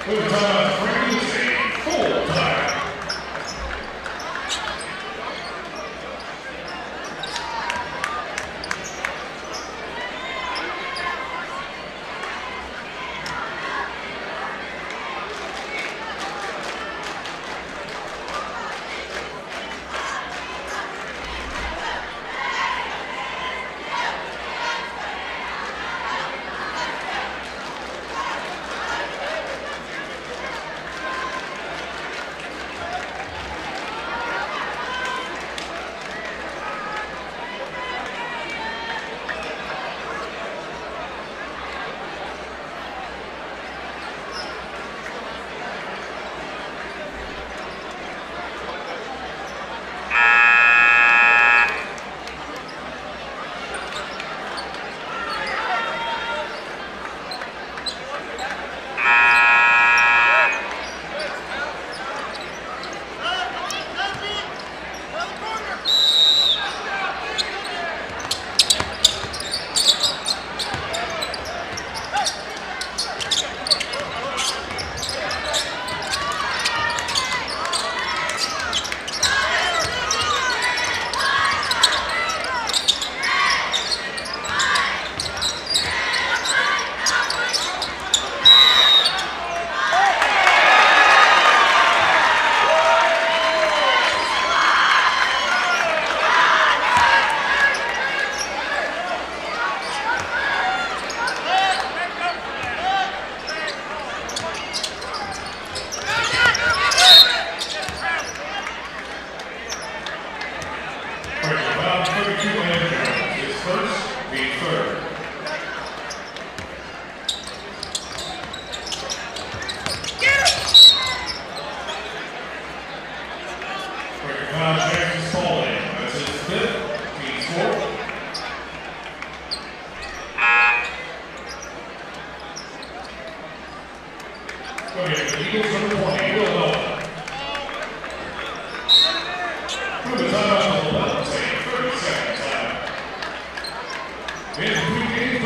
Overtime, Frankton High School, full time. About 32 and is first, being third. Jackson's falling. That's his fifth, being fourth. Okay, the Eagles number 20, Villanova. Who is on the 11, saying 30 seconds left. In 3 games.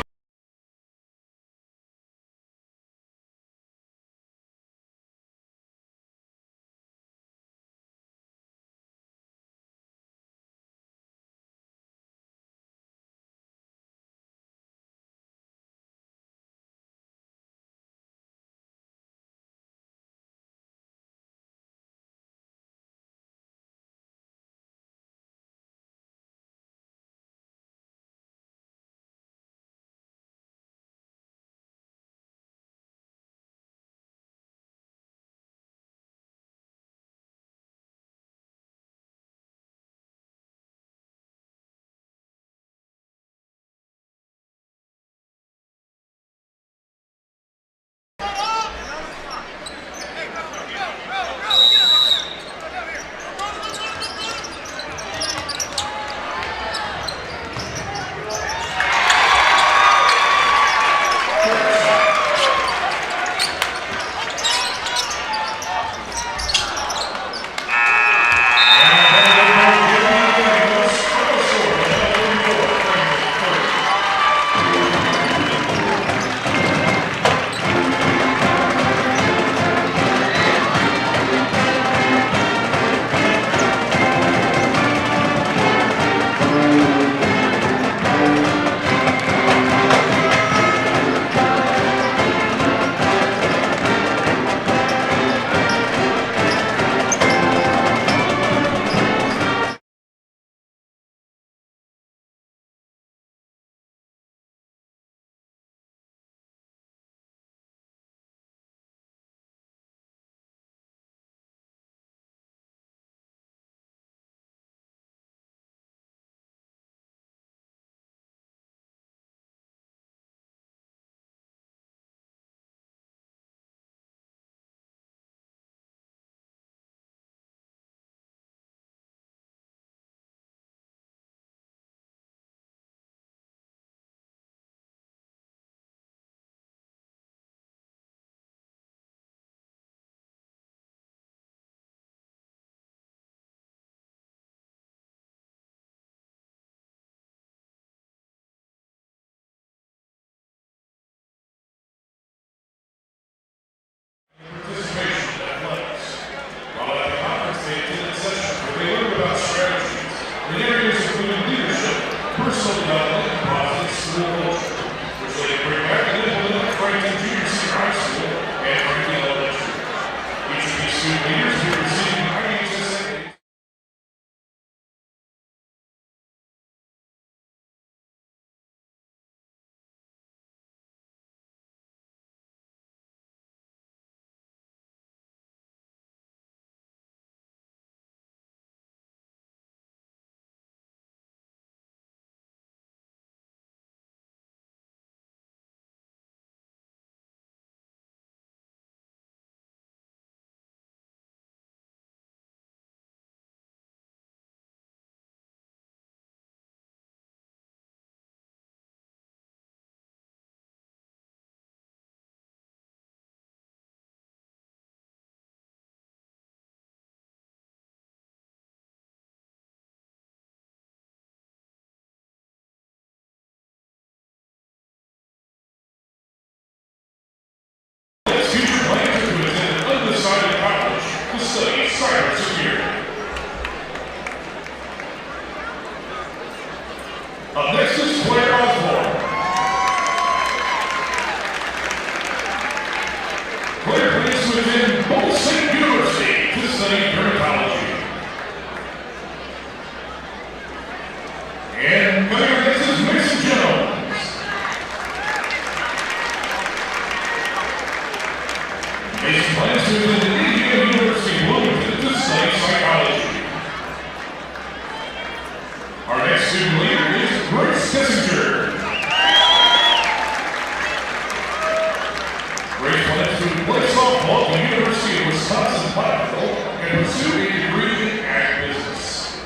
to play softball at the University of Wisconsin-Platteville and pursue a degree in ag business.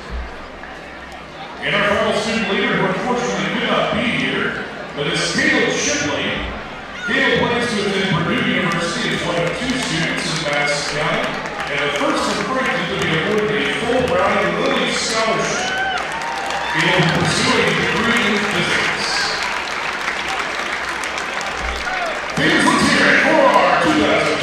And our final student leader, who unfortunately could not be here, but is Caleb Shipley. Caleb plans to attend Purdue University as one of 2 students in Madison County, and the first in Frankton to be awarded a full Brownie Lilly Scholarship. Caleb will pursue a degree in physics. Please let's hear it for our 2000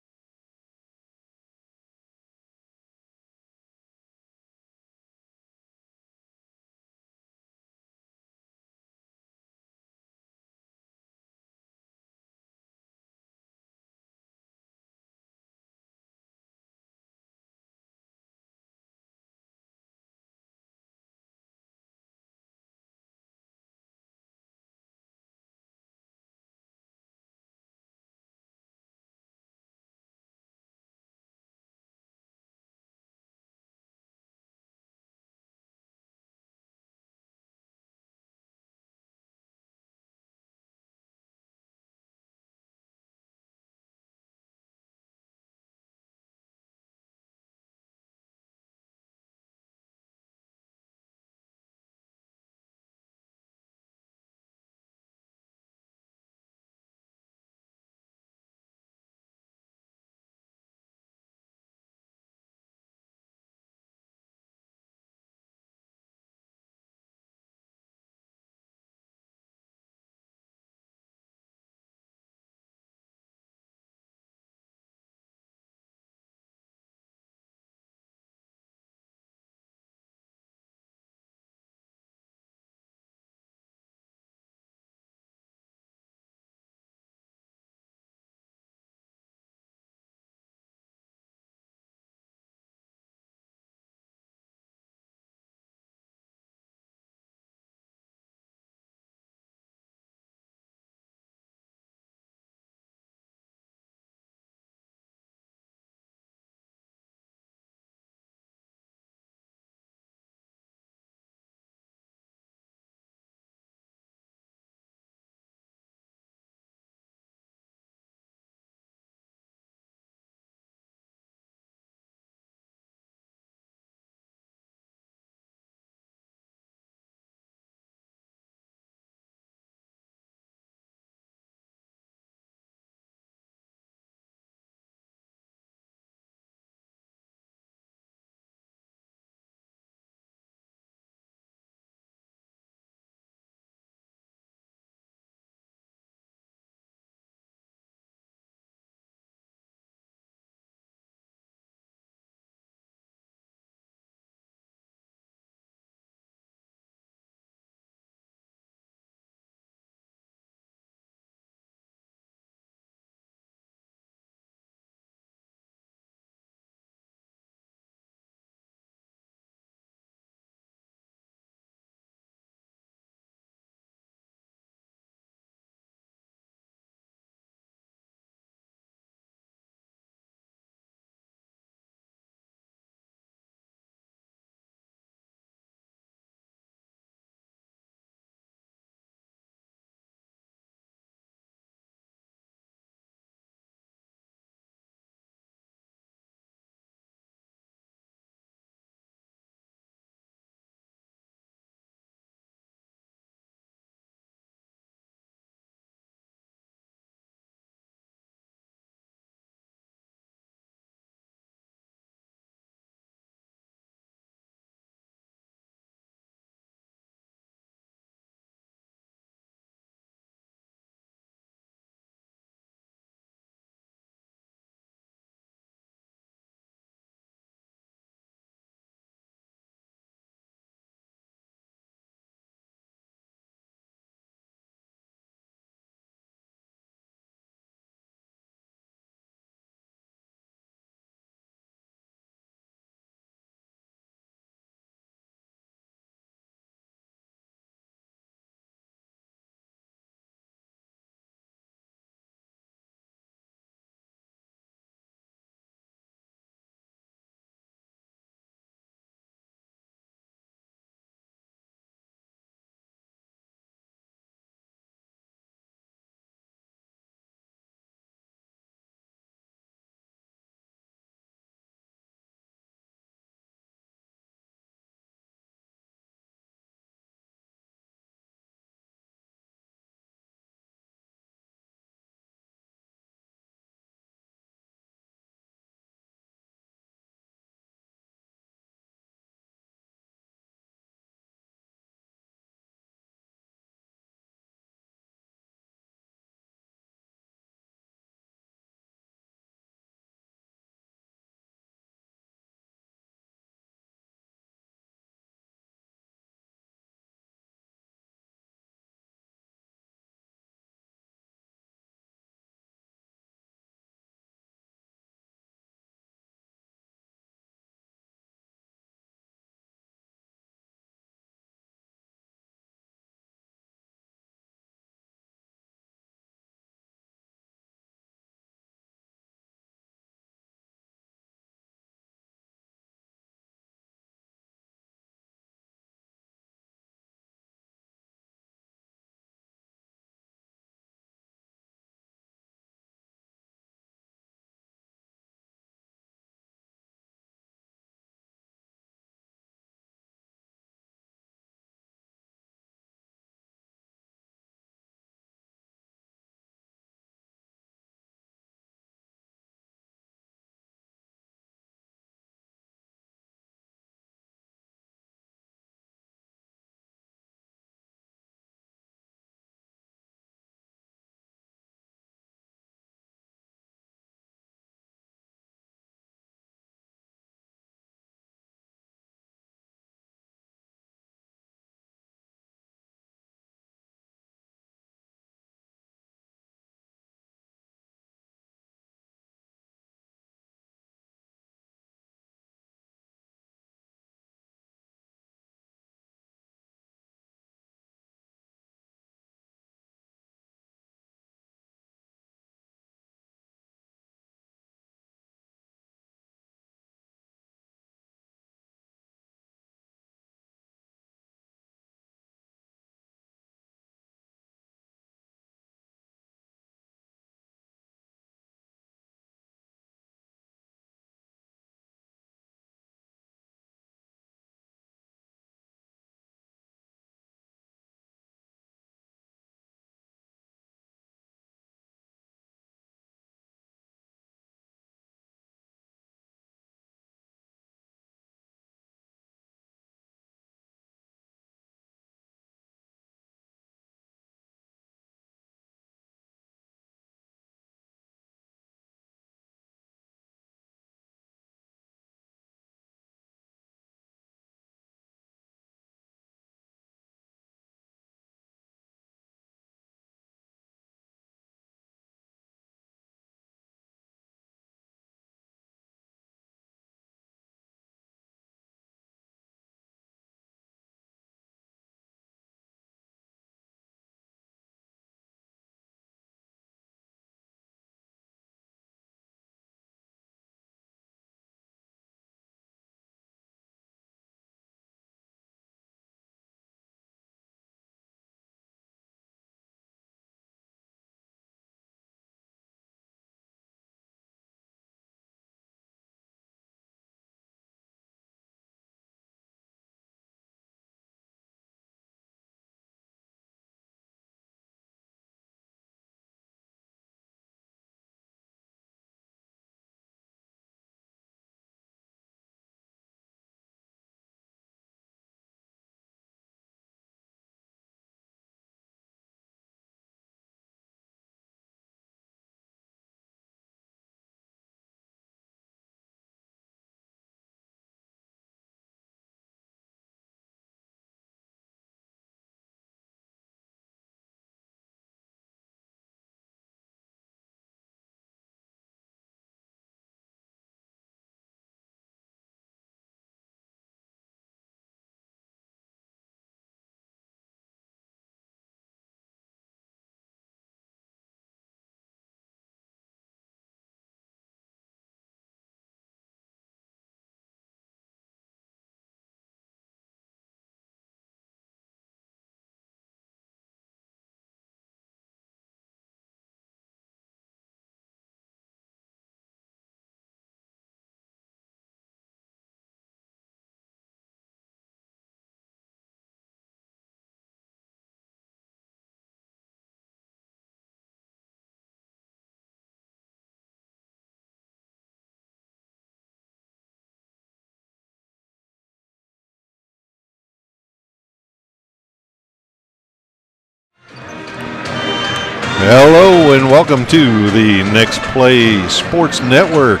Hello and welcome to the Next Play Sports Network.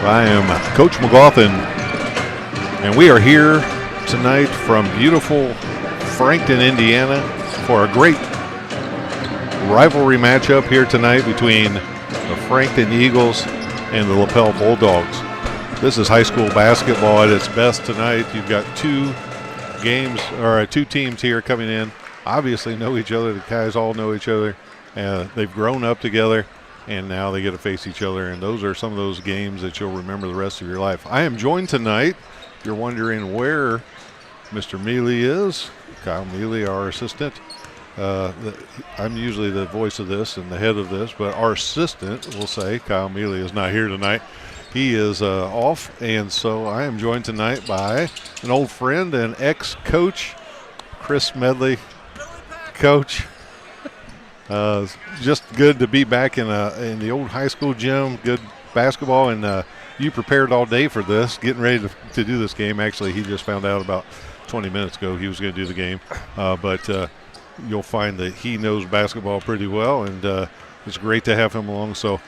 I am Coach McLaughlin, and we are here tonight from beautiful Frankton, Indiana, for a great rivalry matchup here tonight between the Frankton Eagles and the Lapel Bulldogs. This is high school basketball at its best tonight. You've got two teams here coming in. Obviously know each other. The guys all know each other. They've grown up together, and now they get to face each other, and those are some of those games that you'll remember the rest of your life. I am joined tonight, if you're wondering where Mr. Mealy is, Kyle Mealy, our assistant. I'm usually the voice of this and the head of this, but our assistant, we'll say, Kyle Mealy, is not here tonight. He is off, and so I am joined tonight by an old friend and ex-coach, Chris Medley. Coach. Just good to be back in the old high school gym. Good basketball, and you prepared all day for this, getting ready to do this game. Actually, he just found out about 20 minutes ago he was going to do the game, but you'll find that he knows basketball pretty well, and it's great to have him along. So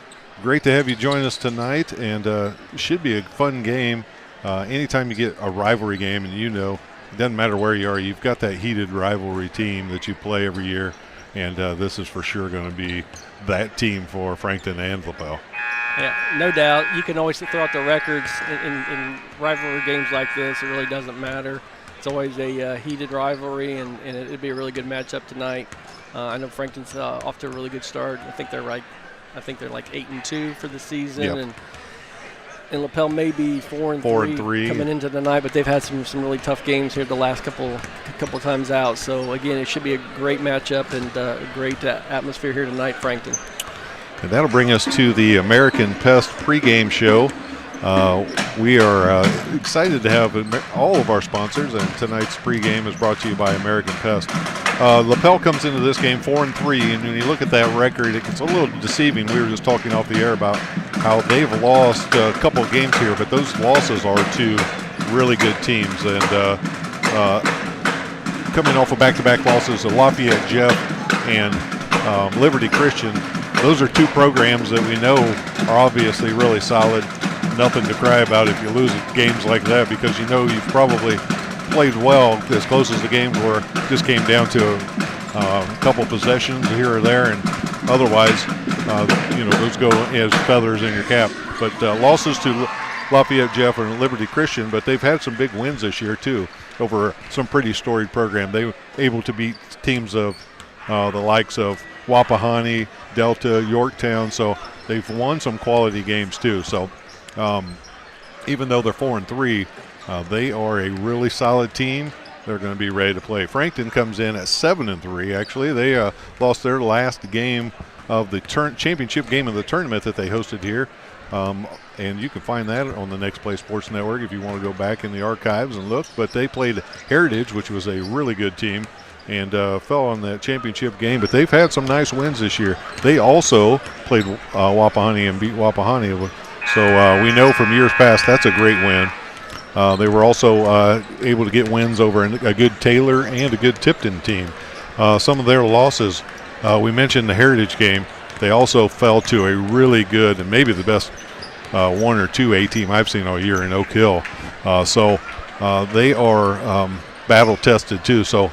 great to have you join us tonight, and it should be a fun game. Anytime you get a rivalry game, and it doesn't matter where you are, you've got that heated rivalry team that you play every year. And this is for sure going to be that team for Frankton and Lapel. Yeah, no doubt. You can always throw out the records in rivalry games like this. It really doesn't matter. It's always a heated rivalry, and it'd be a really good matchup tonight. I know Frankton's off to a really good start. I think they're like 8-2 for the season, yep. And Lapel may be 4-3 coming into the night, but they've had some really tough games here the last couple times out. So again, it should be a great matchup and a great atmosphere here tonight, Frankton. And that'll bring us to the American Pest pregame show. We are excited to have all of our sponsors, and tonight's pregame is brought to you by American Pest. Lapel comes into this game 4-3, and when you look at that record, it gets a little deceiving. We were just talking off the air about how they've lost a couple of games here, but those losses are to really good teams. And coming off of back-to-back losses to Lafayette Jeff and Liberty Christian, those are two programs that we know are obviously really solid. Nothing to cry about if you lose games like that, because you've probably played well as close as the games were. Just came down to a couple possessions here or there, and otherwise, those go as feathers in your cap. But losses to Lafayette Jeff and Liberty Christian, but they've had some big wins this year too over some pretty storied program. They were able to beat teams of the likes of Wapahani, Delta, Yorktown, so they've won some quality games too. So even though they're 4-3, they are a really solid team. They're going to be ready to play. Frankton comes in at 7-3. Actually, they lost their last game of the championship game of the tournament that they hosted here, and you can find that on the Next Play Sports Network if you want to go back in the archives and look. But they played Heritage, which was a really good team, and fell on that championship game. But they've had some nice wins this year. They also played Wapahani and beat Wapahani. So we know from years past that's a great win. They were also able to get wins over a good Taylor and a good Tipton team. Some of their losses, we mentioned the Heritage game. They also fell to a really good and maybe the best 1 or 2A team I've seen all year in Oak Hill. So they are battle-tested too. So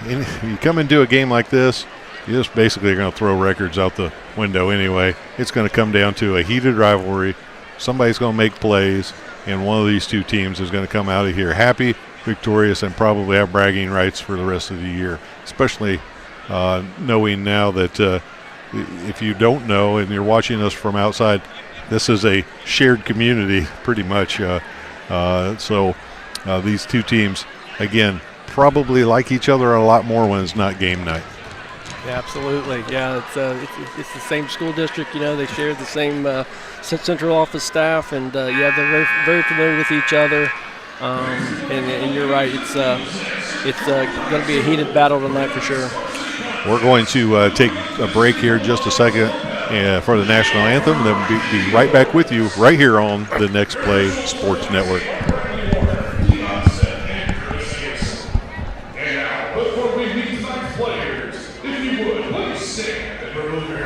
you come into a game like this, you just basically are going to throw records out the window anyway. It's going to come down to a heated rivalry. Somebody's going to make plays, and one of these two teams is going to come out of here happy, victorious, and probably have bragging rights for the rest of the year, especially knowing now that if you don't know and you're watching us from outside, this is a shared community pretty much. So these two teams, again, probably like each other a lot more when it's not game night. Yeah, absolutely. Yeah, it's the same school district. They share the same central office staff, and they're very, very familiar with each other. And you're right. It's going to be a heated battle tonight for sure. We're going to take a break here just a second for the national anthem. Then we'll be right back with you right here on the Next Play Sports Network. And now, before we meet tonight's players, if you would, please stand and remove your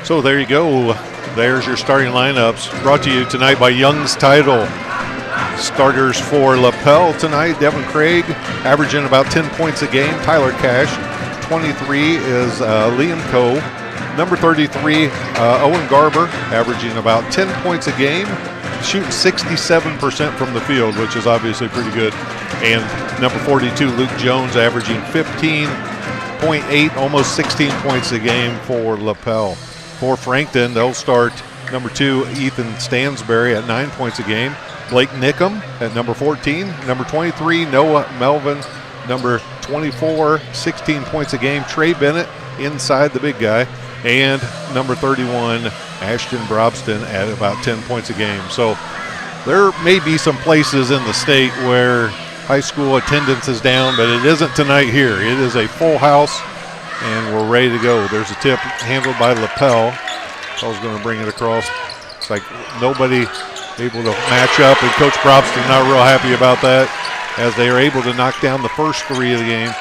So there you go. There's your starting lineups, brought to you tonight by Young's Title. Starters for Lapel tonight: Devin Craig, averaging about 10 points a game. Tyler Cash. 23 is Liam Coe. Number 33, Owen Garber, averaging about 10 points a game, shooting 67% from the field, which is obviously pretty good. And number 42, Luke Jones, averaging 15.8, almost 16 points a game for Lapel. For Frankton, they'll start number 2, Ethan Stansberry, at 9 points a game. Blake Nickham at number 14. Number 23, Noah Melvin. Number 24, 16 points a game. Trey Bennett inside the big guy. And number 31, Ashton Brobston, at about 10 points a game. So there may be some places in the state where high school attendance is down, but it isn't tonight here. It is a full house, and we're ready to go. There's a tip handled by Lapel. Lapel's going to bring it across. It's like nobody able to match up, and Coach Brobston not real happy about that, as they are able to knock down the first 3 of the game,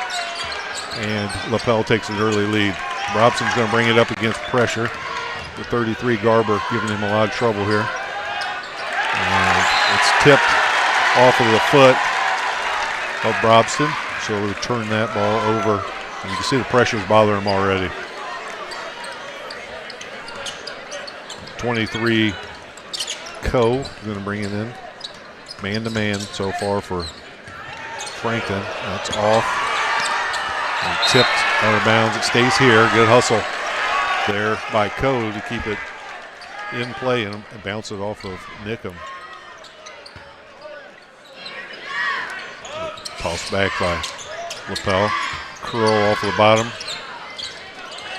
and Lapel takes an early lead. Brobston's going to bring it up against pressure. The 33, Garber, giving him a lot of trouble here. And it's tipped off of the foot of Brobston, so we'll turn that ball over. And you can see the pressure's bothering him already. 23, Coe, going to bring it in. Man-to-man so far for Frankton. That's off. And tipped out of bounds. It stays here. Good hustle there by Coe to keep it in play and bounce it off of Nickham. Tossed back by Lapel. Curl off of the bottom.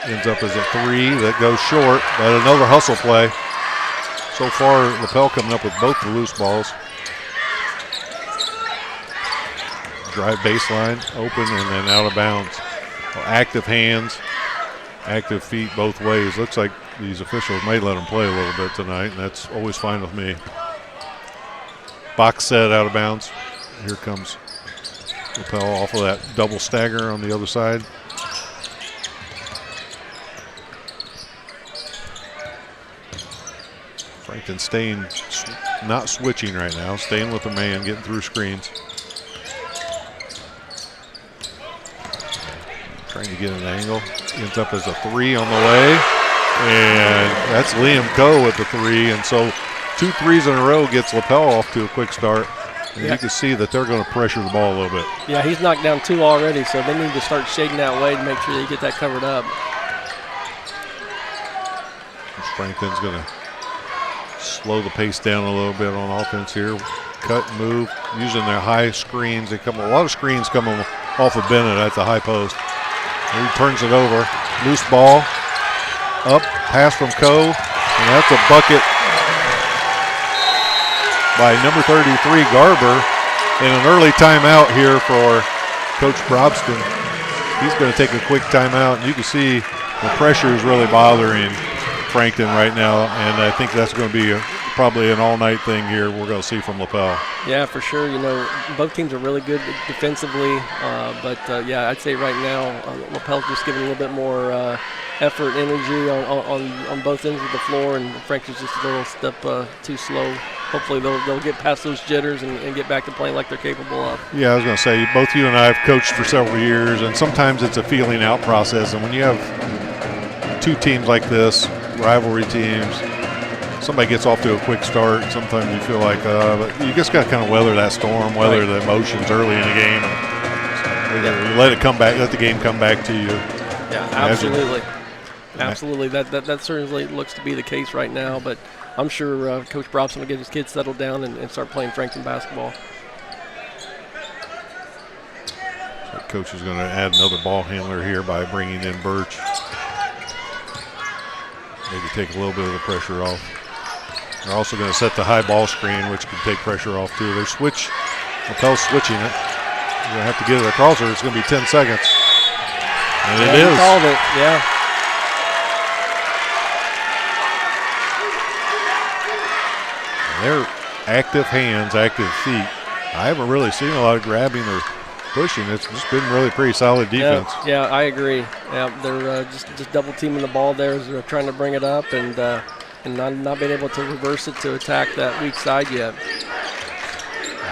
Ends up as a 3 that goes short, but another hustle play. So far, Lapel coming up with both the loose balls. Drive baseline, open, and then out of bounds. Well, active hands, active feet both ways. Looks like these officials may let them play a little bit tonight, and that's always fine with me. Box set out of bounds. Here comes Lapel off of that double stagger on the other side. Frankton staying, not switching right now, staying with the man, getting through screens. Trying to get an angle. Ends up as a 3 on the way. And that's Liam Coe with the 3. And so 2 threes in a row gets Lapel off to a quick start. And you can see that they're going to pressure the ball a little bit. Yeah, he's knocked down 2 already, so they need to start shading that way to make sure they get that covered up. Frankton's going to slow the pace down a little bit on offense here. Cut and move, using their high screens. They come a lot of screens coming off of Bennett at the high post. And he turns it over. Loose ball. Up, pass from Coe. And that's a bucket by number 33, Garber. And an early timeout here for Coach Brobston. He's going to take a quick timeout. And you can see the pressure is really bothering Frankton right now. And I think that's going to be probably an all-night thing here we're going to see from Lapel. Yeah, for sure. Both teams are really good defensively, but I'd say right now Lapel's just giving a little bit more effort, energy on both ends of the floor, and Frankton's just a little step too slow. Hopefully they'll get past those jitters and get back to playing like they're capable of. Yeah, I was going to say, both you and I have coached for several years, and sometimes it's a feeling out process, and when you have two teams like this, rivalry teams, somebody gets off to a quick start, sometimes you feel like but you just got to kind of weather that storm, weather the emotions early in the game. Let it come back, let the game come back to you. Yeah, absolutely. Absolutely. That certainly looks to be the case right now, but I'm sure Coach Brobson will get his kids settled down and start playing Frankton basketball. So Coach is going to add another ball handler here by bringing in Birch. Maybe take a little bit of the pressure off. They're also going to set the high ball screen, which can take pressure off too. Lapel's switching it. You're going to have to get it across her. It's going to be 10 seconds. And it is. Called it, yeah. They're active hands, active feet. I haven't really seen a lot of grabbing or pushing. It's just been really pretty solid defense. Yeah, I agree. Yeah, they're just double teaming the ball there as they're trying to bring it up and not being able to reverse it to attack that weak side yet.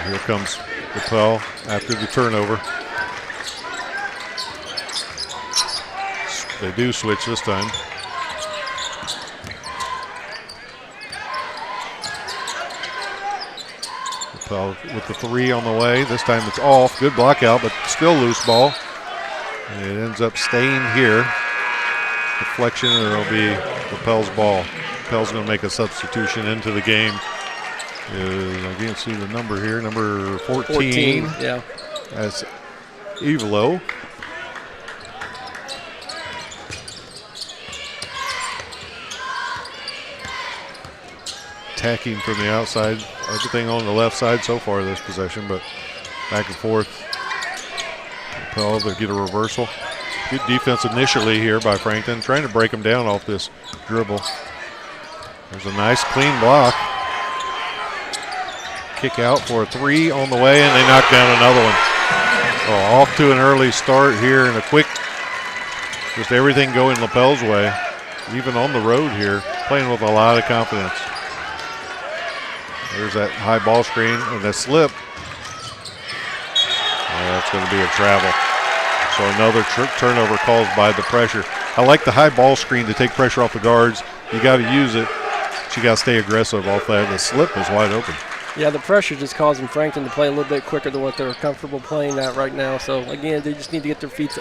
Here comes Lapel after the turnover. They do switch this time. Lapel with the three on the way. This time it's off. Good block out, but still loose ball. And it ends up staying here. Deflection, and it'll be Lapel's ball. Lapel's going to make a substitution into the game. I can't see the number here. Number 14. Yeah. That's Evelo. Attacking from the outside. Everything on the left side so far this possession, but back and forth. Lapel, they get a reversal. Good defense initially here by Frankton, trying to break them down off this dribble. There's a nice clean block. Kick out for a three on the way, and they knock down another one. Oh, off to an early start here and a quick, just everything going Lapel's way. Even on the road here, playing with a lot of confidence. There's that high ball screen and that slip. Oh, that's going to be a travel. So another turnover caused by the pressure. I like the high ball screen to take pressure off the guards. You got to use it, but you got to stay aggressive off that. The slip was wide open. Yeah, the pressure just causing Frankton to play a little bit quicker than what they're comfortable playing at right now. So again, they just need to get their feet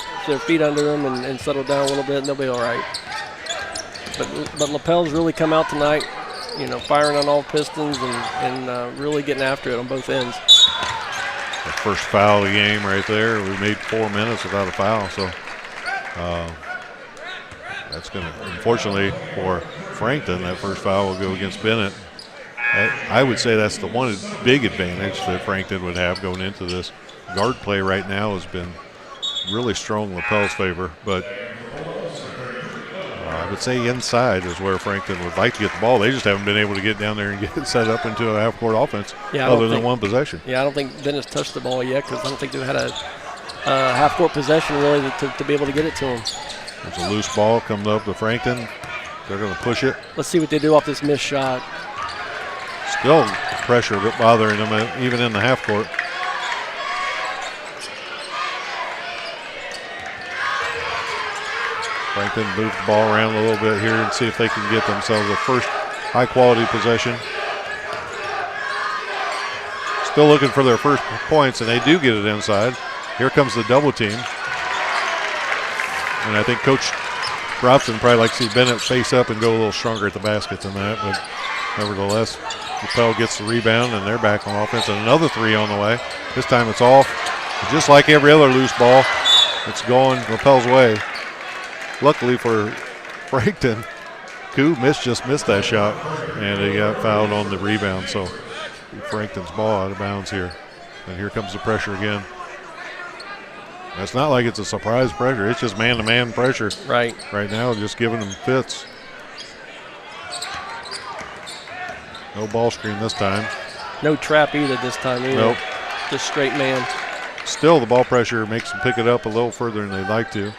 under them and settle down a little bit, and they'll be all right. But Lapel's really come out tonight, firing on all pistons and really getting after it on both ends. The first foul of the game right there. We made 4 minutes without a foul, so that's going to, unfortunately for Frankton, that first foul will go against Bennett. I would say that's the one big advantage that Frankton would have going into this. Guard play right now has been really strong in Lapel's favor, but I would say inside is where Frankton would like to get the ball. They just haven't been able to get down there and get it set up into a half-court offense other than one possession. Yeah, I don't think Bennett's touched the ball yet because I don't think they've had a half-court possession really to be able to get it to him. There's a loose ball coming up to Frankton. They're going to push it. Let's see what they do off this missed shot. Still pressure bothering them even in the half court. Frankton moved the ball around a little bit here and see if they can get themselves a first high quality possession. Still looking for their first points, and they do get it inside. Here comes the double team. And I think Coach Brobson probably likes to see Bennett face up and go a little stronger at the basket than that, but nevertheless, Lapel gets the rebound, and they're back on offense. And another three on the way. This time it's off. Just like every other loose ball, it's going Lapel's way. Luckily for Frankton, Koo just missed that shot, and he got fouled on the rebound. So Frankton's ball out of bounds here. And here comes the pressure again. It's not like it's a surprise pressure. It's just man-to-man pressure. Right now, just giving them fits. No ball screen this time. No trap either this time either. Nope. Just straight man. Still, the ball pressure makes them pick it up a little further than they'd like to.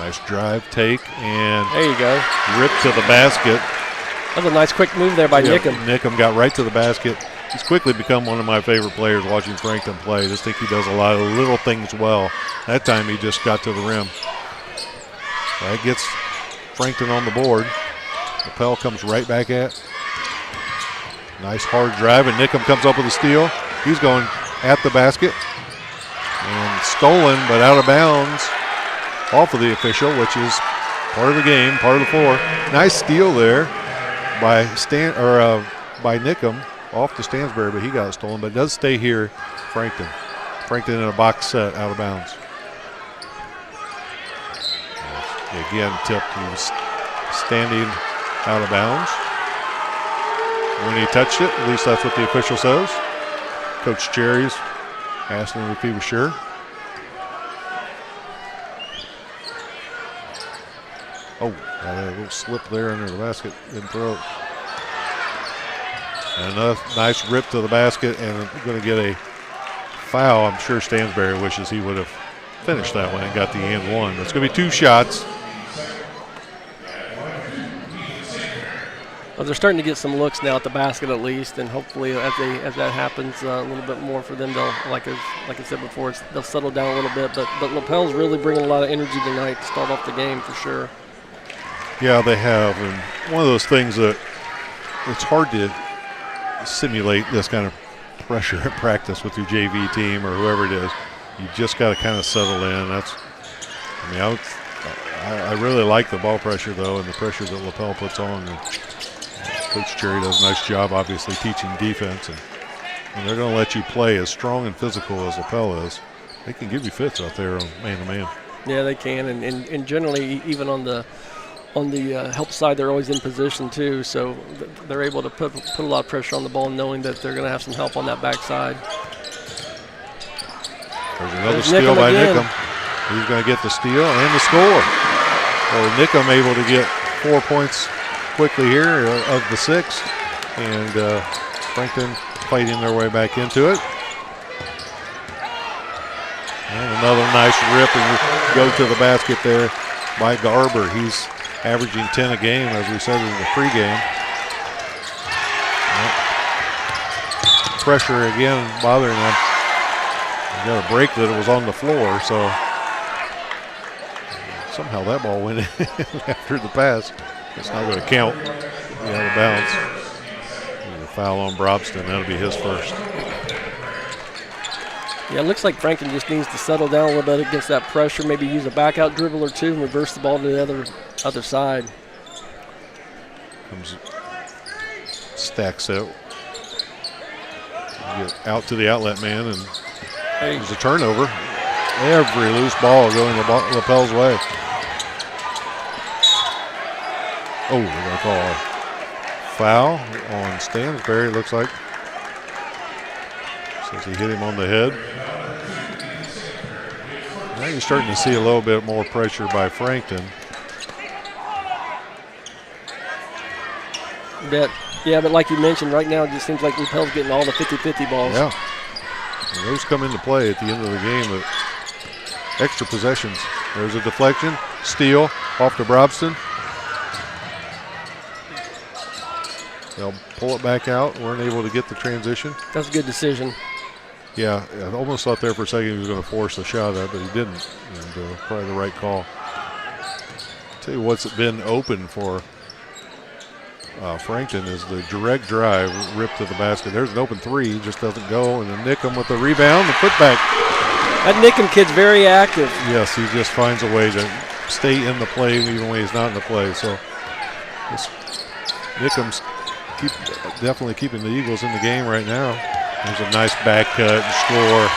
Nice drive, take, and there you go. Rip to the basket. That was a nice quick move there by Nickham. Nickham got right to the basket. He's quickly become one of my favorite players watching Frankton play. Just think he does a lot of little things well. That time he just got to the rim. That gets Frankton on the board. Lapel comes right back at. Nice hard drive, and Nickham comes up with a steal. He's going at the basket. And stolen, but out of bounds off of the official, which is part of the game, part of the floor. Nice steal there by by Nickham off to Stansbury, but he got it stolen. But it does stay here, Frankton. Frankton in a box set, out of bounds. Again, tipped. He was standing out of bounds when he touched it. At least that's what the official says. Coach Cherry's asking him if he was sure. Oh, got a little slip there under the basket. Didn't throw it. And another nice rip to the basket, and going to get a foul. I'm sure Stansbury wishes he would have finished that one and got the and one. It's going to be 2 shots. Well, they're starting to get some looks now at the basket at least, and hopefully as that happens a little bit more for them, they'll, like I said before, they'll settle down a little bit. But Lapel's really bringing a lot of energy tonight to start off the game for sure. Yeah, they have, and one of those things that it's hard to simulate this kind of pressure at practice with your JV team or whoever it is. You just got to kind of settle in. I really like the ball pressure though, and the pressure that Lapel puts on. And Coach Cherry does a nice job, obviously, teaching defense, and when they're going to let you play as strong and physical as Lapel is, they can give you fits out there on man-to-man. Yeah, they can, and generally even on the help side, they're always in position too, so they're able to put a lot of pressure on the ball, knowing that they're going to have some help on that backside. There's another steal by Nickham. He's going to get the steal and the score. So Nickham able to get 4 points quickly here of the 6, and Frankton fighting their way back into it. And another nice rip and go to the basket there by Garber. He's averaging 10 a game, as we said in the pregame. Pressure again bothering them. They got a break that it was on the floor, so somehow that ball went in after the pass. It's not going to count. Out of bounds. There's a foul on Brobston. That'll be his first. Yeah, it looks like Frankton just needs to settle down a little bit against that pressure, maybe use a back out dribble or two and reverse the ball to the other side. Comes, stacks it. Get out to the outlet man, and there's a turnover. Every loose ball going Lapel's way. Oh, they're going to call a foul on Stansbury, looks like. Says he hit him on the head. Now you're starting to see a little bit more pressure by Frankton. Yeah, but like you mentioned, right now it just seems like Lapel's getting all the 50-50 balls. Yeah. And those come into play at the end of the game with extra possessions. There's a deflection, steal off to Brobston. They'll pull it back out. Weren't able to get the transition. That's a good decision. Yeah, I almost thought there for a second he was going to force the shot at, but he didn't. And probably the right call. Tell you what's been open for Frankton is the direct drive, rip to the basket. There's an open three, just doesn't go. And then Nickham with the rebound, the putback. That Nickham kid's very active. Yes, he just finds a way to stay in the play even when he's not in the play. So Nickham's definitely keeping the Eagles in the game right now. There's a nice back cut and score.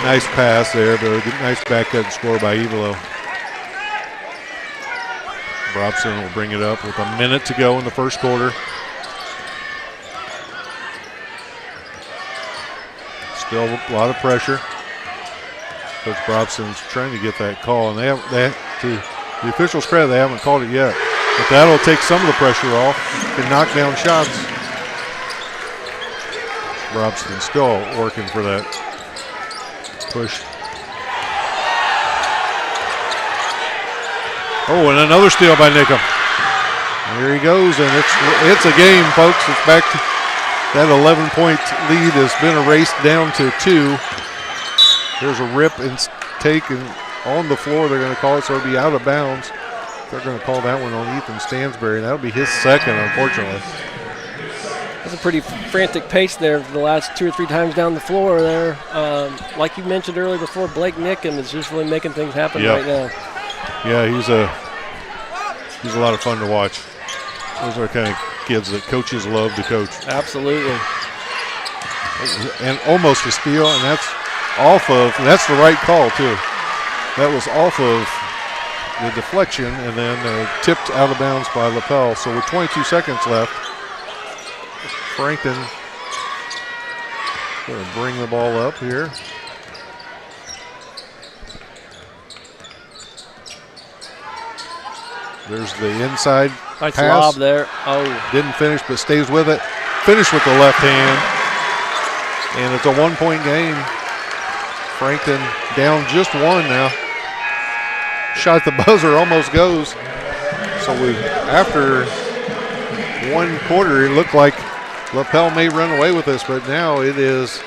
Nice pass there, but a nice back cut and score by Evelo. Brobson will bring it up with a minute to go in the first quarter. Still a lot of pressure. Coach Brobson's trying to get that call, and to the officials' credit, they haven't called it yet. But that'll take some of the pressure off, can knock down shots. Brobson still working for that push. Oh, and another steal by Nickham. Here he goes, and it's a game, folks. It's back to that 11-point lead has been erased down to 2. There's a rip and take, and on the floor they're going to call it, so it'll be out of bounds. They're going to call that one on Ethan Stansberry, and that'll be his second, unfortunately. That's a pretty frantic pace there for the last 2 or 3 times down the floor there. Like you mentioned earlier before, Blake Nickham is just really making things happen right now. Yeah, he's a lot of fun to watch. Those are the kind of kids that coaches love to coach. Absolutely. And almost a steal, and that's the right call too. That was off of the deflection and then tipped out of bounds by Lapel. So with 22 seconds left, Frankton going to bring the ball up here. There's the inside nice pass. Lob there. Oh. Didn't finish, but stays with it. Finished with the left hand. And it's a 1-point game. Frankton down just 1 now. Shot the buzzer, almost goes. So after 1 quarter, it looked like Lapel may run away with this, but now it is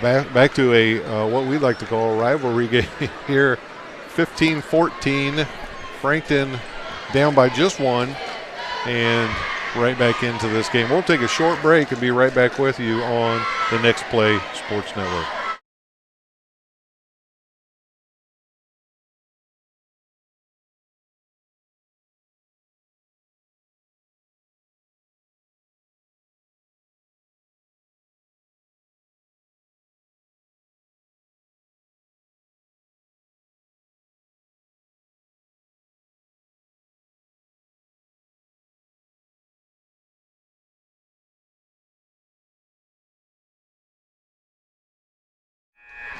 back to a what we like to call a rivalry game here. 15-14. Frankton down by just 1 and right back into this game. We'll take a short break and be right back with you on the Next Play Sports Network.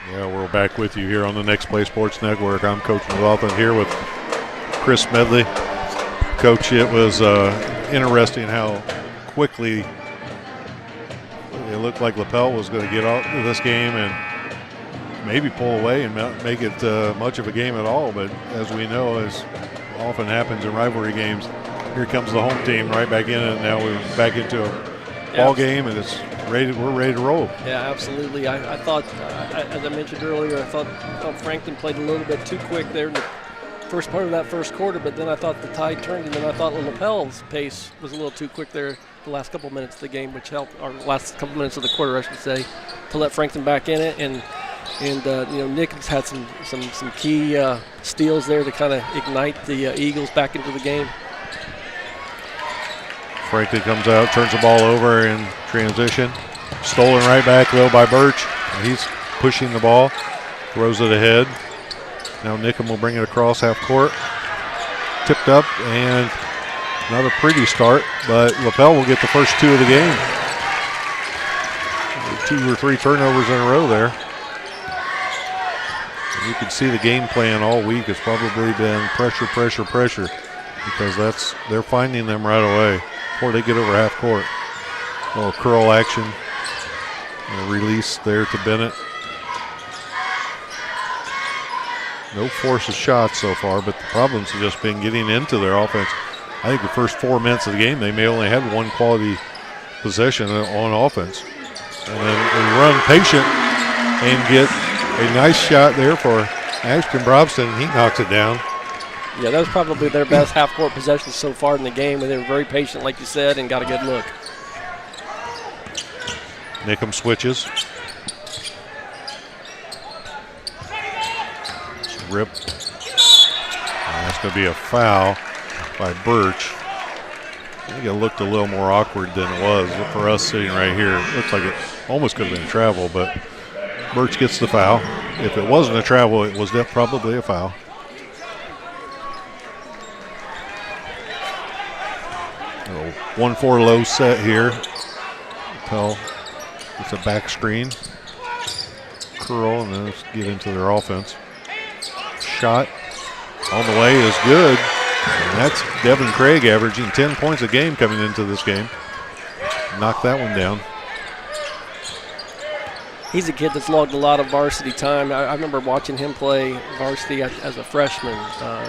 Yeah, we're back with you here on the Next Play Sports Network. I'm Coach McLaughlin here with Chris Medley. Coach, it was interesting how quickly it looked like Lapel was going to get out of this game and maybe pull away and make it much of a game at all. But as we know, as often happens in rivalry games, here comes the home team right back in it. Now we're back into a ball game, and we're ready to roll. Yeah, absolutely. I thought, as I mentioned earlier, I thought Frankton played a little bit too quick there in the first part of that first quarter, but then I thought the tide turned, and then I thought Lapel's pace was a little too quick there the last couple minutes of the game, which helped, or last couple minutes of the quarter, I should say, to let Frankton back in it. And Nick has had some key steals there to kind of ignite the Eagles back into the game. Frankton comes out, turns the ball over in transition. Stolen right back, though, by Birch. He's pushing the ball, throws it ahead. Now Nickham will bring it across half court. Tipped up, and not a pretty start, but Lapel will get the first 2 of the game. 2 or 3 turnovers in a row there. And you can see the game plan all week has probably been pressure, pressure, pressure, because they're finding them right away before they get over half court. A little curl action. And a release there to Bennett. No forced shots so far, but the problems have just been getting into their offense. I think the first 4 minutes of the game, they may only have 1 quality possession on offense. And then they run patient and get a nice shot there for Ashton Brobson, and he knocks it down. Yeah, that was probably their best half-court possession so far in the game, and they were very patient, like you said, and got a good look. Nickham switches. Rip. That's going to be a foul by Birch. I think it looked a little more awkward than it was for us sitting right here. It looked like it almost could have been a travel, but Birch gets the foul. If it wasn't a travel, it was probably a foul. Oh, 1-4 low set here. It's a back screen. curl, and then let's get into their offense. Shot on the way is good. And that's Devin Craig averaging 10 points a game coming into this game. Knocked that one down. He's a kid that's logged a lot of varsity time. I remember watching him play varsity as a freshman,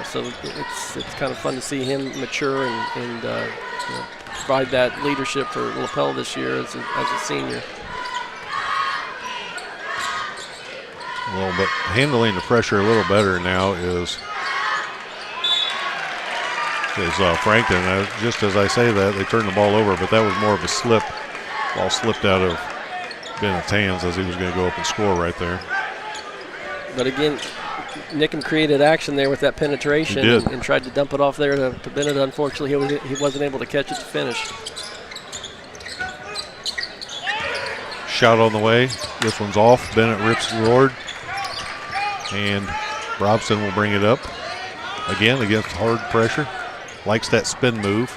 so it's kind of fun to see him mature and provide that leadership for Lapel this year as a senior. Well, but handling the pressure a little better now is Frankton. Just as I say that, they turned the ball over, but that was more of a slip. Ball slipped out of Bennett's hands as he was going to go up and score right there. But again, Nickham created action there with that penetration and tried to dump it off there to Bennett. Unfortunately, he wasn't able to catch it to finish. Shot on the way. This one's off. Bennett rips the board. And Robson will bring it up. Again, against hard pressure. Likes that spin move.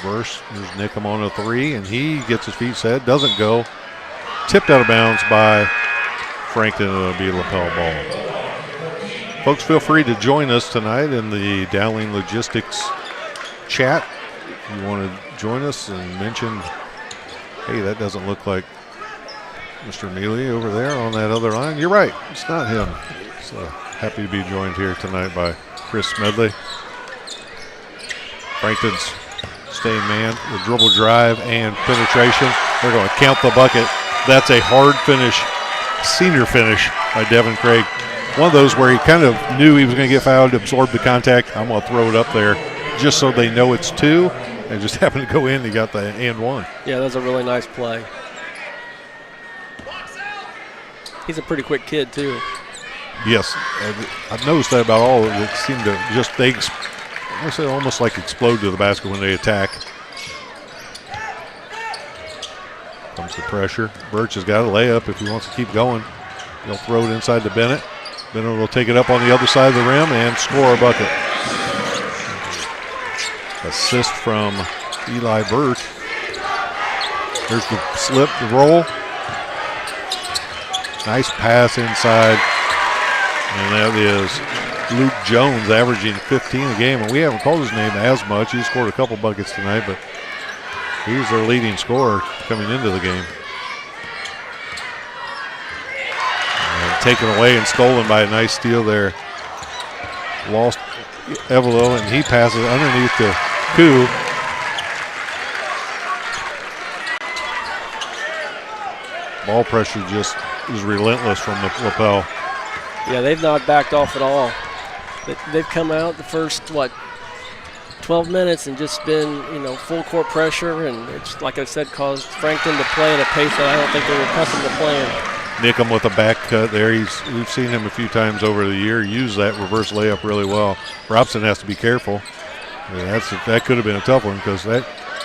Verse, there's Nickham on a three, and he gets his feet set. Doesn't go. Tipped out of bounds by Frankton, and it'll be a Lapel ball. Folks, feel free to join us tonight in the Dowling Logistics chat. If you want to join us and mention, hey, that doesn't look like Mr. Mealy over there on that other line. You're right, it's not him. So happy to be joined here tonight by Chris Smedley. Frankton's staying man, the dribble drive and penetration. They're going to count the bucket. That's a hard finish, senior finish by Devin Craig. One of those where he kind of knew he was going to get fouled, absorbed the contact. I'm going to throw it up there just so they know it's two, and just happened to go in. He got the and one. Yeah, that's a really nice play. He's a pretty quick kid, too. Yes, I've noticed that about all of it. It seemed to just, I say almost like explode to the basket when they attack. Comes the pressure. Birch has got a layup if he wants to keep going. He'll throw it inside to Bennett. Bennett will take it up on the other side of the rim and score a bucket. Assist from Eli Birch. There's the slip, the roll. Nice pass inside. And that is Luke Jones averaging 15 a game. And we haven't called his name as much. He scored a couple buckets tonight, but he's their leading scorer coming into the game. And taken away and stolen by a nice steal there. Lost Evelo, and he passes underneath to Koo. Ball pressure just is relentless from the Lapel. Yeah, they've not backed off at all. They've come out the first, 12 minutes and just been, full court pressure, and it's, like I said, caused Frankton to play at a pace that I don't think they were accustomed to playing. Nickham with a back cut there. We've seen him a few times over the year use that reverse layup really well. Robson has to be careful. Yeah, that could have been a tough one because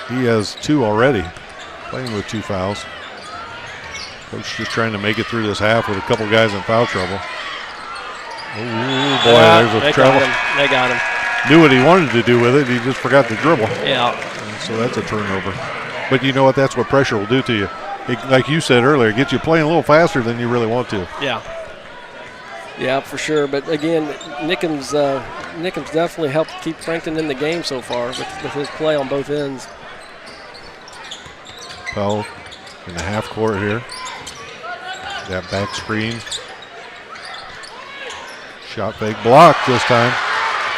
he has two already, playing with 2 fouls. Coach just trying to make it through this half with a couple guys in foul trouble. Oh, boy, there's a trouble. They got him. Knew what he wanted to do with it. He just forgot to dribble. Yeah. And so that's a turnover. But you know what? That's what pressure will do to you. Like you said earlier, it gets you playing a little faster than you really want to. Yeah. Yeah, for sure. But again, Nickham's definitely helped keep Frankton in the game so far with his play on both ends. Powell in the half court here. That back screen. Shot fake blocked this time.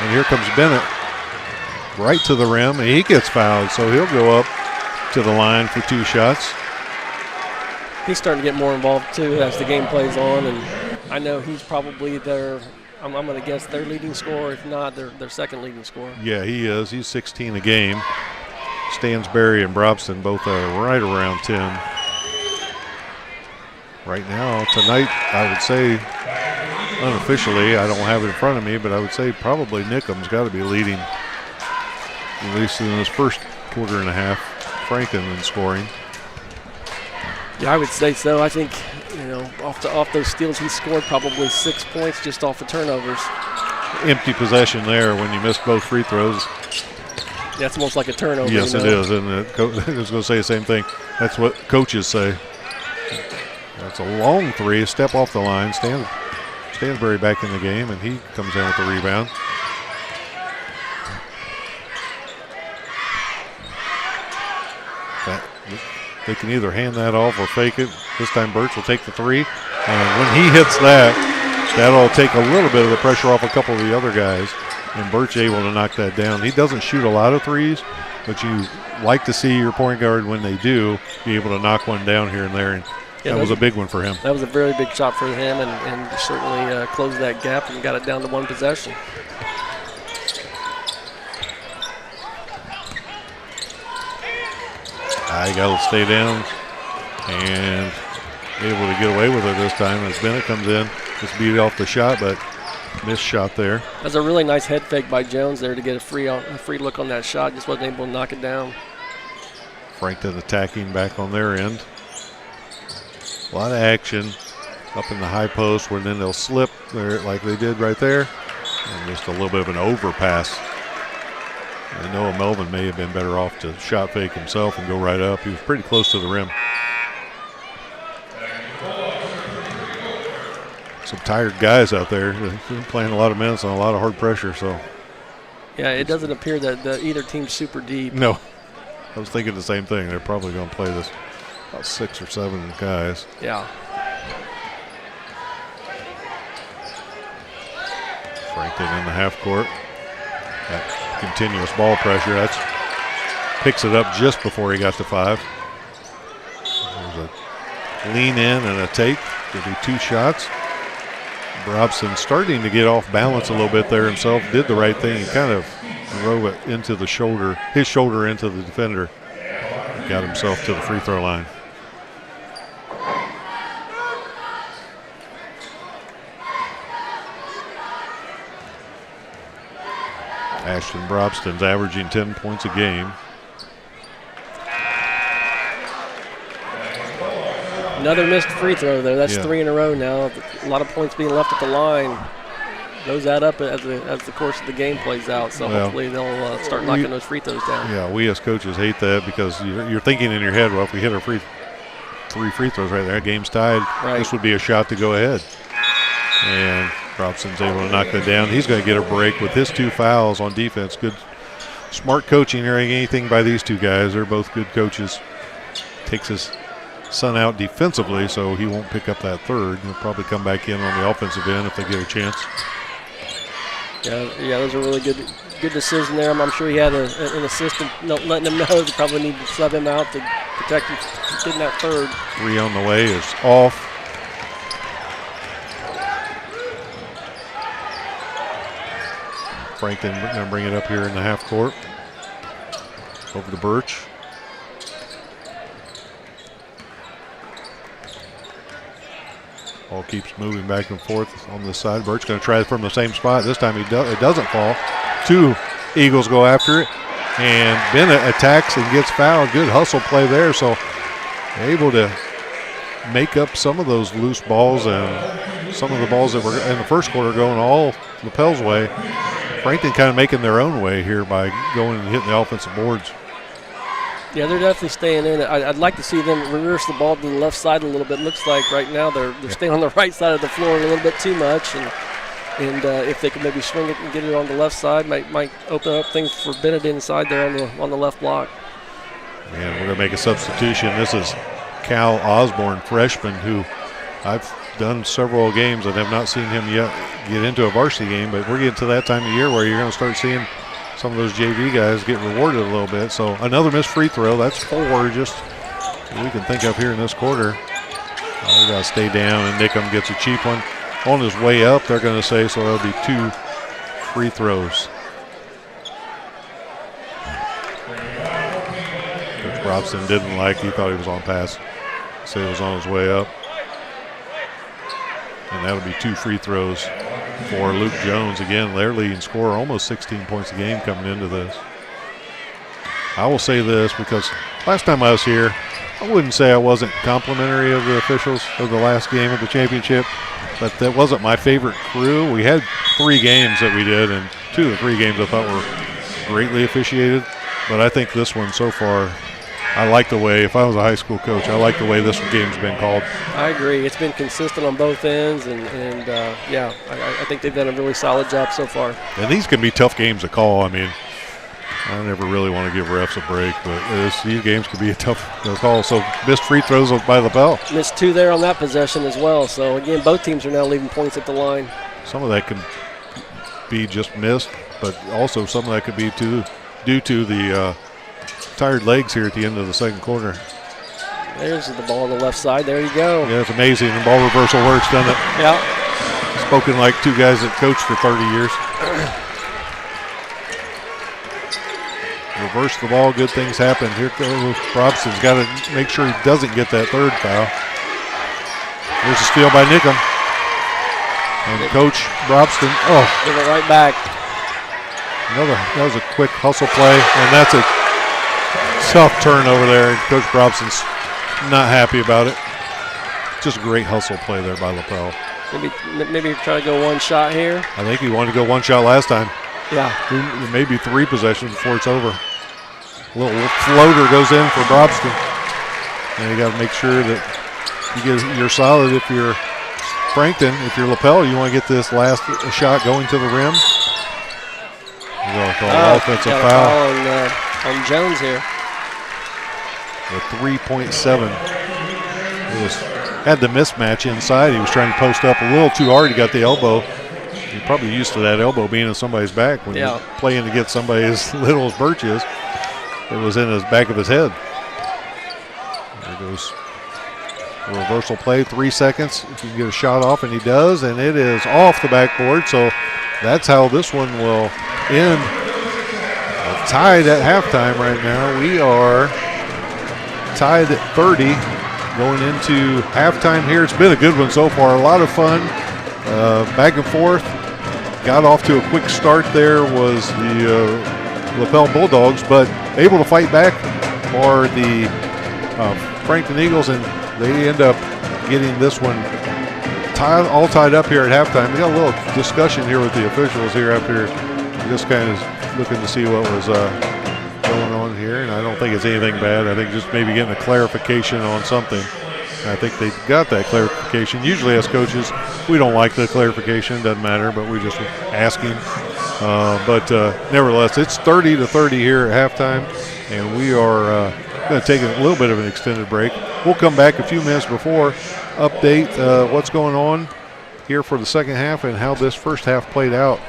And here comes Bennett right to the rim, and he gets fouled, so he'll go up to the line for 2 shots. He's starting to get more involved, too, as the game plays on, and I know he's probably I'm going to guess their leading scorer, if not their second leading scorer. Yeah, he is. He's 16 a game. Stansberry and Brobson both are right around 10. Right now, tonight, I would say, unofficially, I don't have it in front of me, but I would say probably Nickham's got to be leading, at least in his first quarter and a half, Frankton in scoring. Yeah, I would say so. I think, off those steals, he scored probably 6 points just off of turnovers. Empty possession there when you missed both free throws. That's almost like a turnover. Yes, you know? it is. And I was going to say the same thing. That's what coaches say. That's a long three, step off the line. Stansbury back in the game, and he comes in with the rebound. They can either hand that off or fake it. This time Birch will take the three. And when he hits that, that'll take a little bit of the pressure off a couple of the other guys. And Birch able to knock that down. He doesn't shoot a lot of threes, but you like to see your point guard, when they do, be able to knock one down here and there. And that was a big one for him. That was a very big shot for him, and certainly closed that gap and got it down to one possession. I got to stay down and able to get away with it this time as Bennett comes in. Just beat off the shot, but missed shot there. That's a really nice head fake by Jones there to get a free look on that shot. Just wasn't able to knock it down. Frankton attacking back on their end. A lot of action up in the high post where then they'll slip there like they did right there. And just a little bit of an overpass. I know Melvin may have been better off to shot fake himself and go right up. He was pretty close to the rim. Some tired guys out there. They're playing a lot of minutes on a lot of hard pressure. So, yeah, it doesn't appear that either team's super deep. No, I was thinking the same thing. They're probably going to play this about 6 or 7 guys. Yeah. Frankton in the half court. That continuous ball pressure. That's picks it up just before he got to 5. There's a lean in and a take. There'll be 2 shots. Robson starting to get off balance a little bit there himself. Did the right thing. He kind of drove it into the shoulder, his shoulder into the defender. Got himself to the free throw line. Ashton Brobston's averaging 10 points a game. Another missed free throw there. That's 3 in a row now. A lot of points being left at the line. Those add up as the course of the game plays out. So hopefully they'll start knocking those free throws down. Yeah, we as coaches hate that because you're thinking in your head, well, if we hit our 3 free throws right there, game's tied. Right. This would be a shot to go ahead. And Robson's able to knock that down. He's going to get a break with his 2 fouls on defense. Good, smart coaching here. Ain't anything by these 2 guys. They're both good coaches. Takes his son out defensively, so he won't pick up that 3rd. He'll probably come back in on the offensive end if they get a chance. Yeah, those are really good decision there. I'm sure he had an assistant letting him know they probably need to sub him out to protect him getting that 3rd. 3 on the way is off. Frankton going to bring it up here in the half court. Over to Birch. Ball keeps moving back and forth on this side. Birch going to try it from the same spot. This time it doesn't fall. 2 Eagles go after it. And Bennett attacks and gets fouled. Good hustle play there. So able to make up some of those loose balls and some of the balls that were in the first quarter going all Lapel's way. Frankton kind of making their own way here by going and hitting the offensive boards. Yeah, they're definitely staying in it. I'd like to see them reverse the ball to the left side a little bit. Looks like right now they're staying on the right side of the floor a little bit too much. And if they could maybe swing it and get it on the left side, might open up things for Bennett inside there on the left block. And we're going to make a substitution. This is Cal Osborne, freshman, who I've done several games and have not seen him yet get into a varsity game, but we're getting to that time of year where you're going to start seeing some of those JV guys get rewarded a little bit. So another missed free throw. That's 4 just we can think of here in this quarter. We got to stay down, and Nickham gets a cheap one. On his way up, they're going to say, so that'll be 2 free throws. Coach Robson didn't like, he thought he was on pass. So he was on his way up. And that'll be 2 free throws for Luke Jones. Again, their leading scorer, almost 16 points a game coming into this. I will say this because last time I was here, I wouldn't say I wasn't complimentary of the officials of the last game of the championship, but that wasn't my favorite crew. We had 3 games that we did, and 2 of the 3 games I thought were greatly officiated. But I think this one so far, I like the way, if I was a high school coach, I like the way this game's been called. I agree. It's been consistent on both ends, and yeah, I think they've done a really solid job so far. And these can be tough games to call. I mean, I never really want to give refs a break, but these games could be a tough call. So missed free throws by Lapel. Missed 2 there on that possession as well. So, again, both teams are now leaving points at the line. Some of that can be just missed, but also some of that could be due to the tired legs here at the end of the second quarter. There's the ball on the left side. There you go. Yeah, it's amazing. The ball reversal works, doesn't it? Yeah. Spoken like 2 guys that coached for 30 years. Reverse the ball, good things happen. Here goes Robson's got to make sure he doesn't get that 3rd foul. There's a steal by Nickham. And Coach Robson, give it right back. That was a quick hustle play, and that's a tough turnover there. Coach Robson's not happy about it. Just a great hustle play there by Lapel. Maybe try to go one shot here. I think he wanted to go one shot last time. Yeah. Maybe 3 possessions before it's over. A little floater goes in for Brobston. And you got to make sure that you're solid. If you're Frankton, if you're Lapel, you want to get this last shot going to the rim. You're going to call offensive foul. On Jones here. A 3.7. Had the mismatch inside. He was trying to post up a little too hard. He got the elbow. You're probably used to that elbow being in somebody's back when you're playing to get somebody as little as Birch is. It was in the back of his head. There goes the reversal play, 3 seconds. If you can get a shot off, and he does, and it is off the backboard. So that's how this one will end. Tied at halftime right now. We are tied at 30 going into halftime here. It's been a good one so far. A lot of fun. Back and forth. Got off to a quick start there was the Lapel Bulldogs, but able to fight back are the Frankton Eagles, and they end up getting this one all tied up here at halftime. We got a little discussion here with the officials here after just kind of looking to see what was going on here, and I don't think it's anything bad. I think just maybe getting a clarification on something. I think they got that clarification. Usually as coaches, we don't like the clarification. Doesn't matter, but we just asking. But nevertheless, it's 30-30 here at halftime, and we are going to take a little bit of an extended break. We'll come back a few minutes before, update what's going on here for the second half and how this first half played out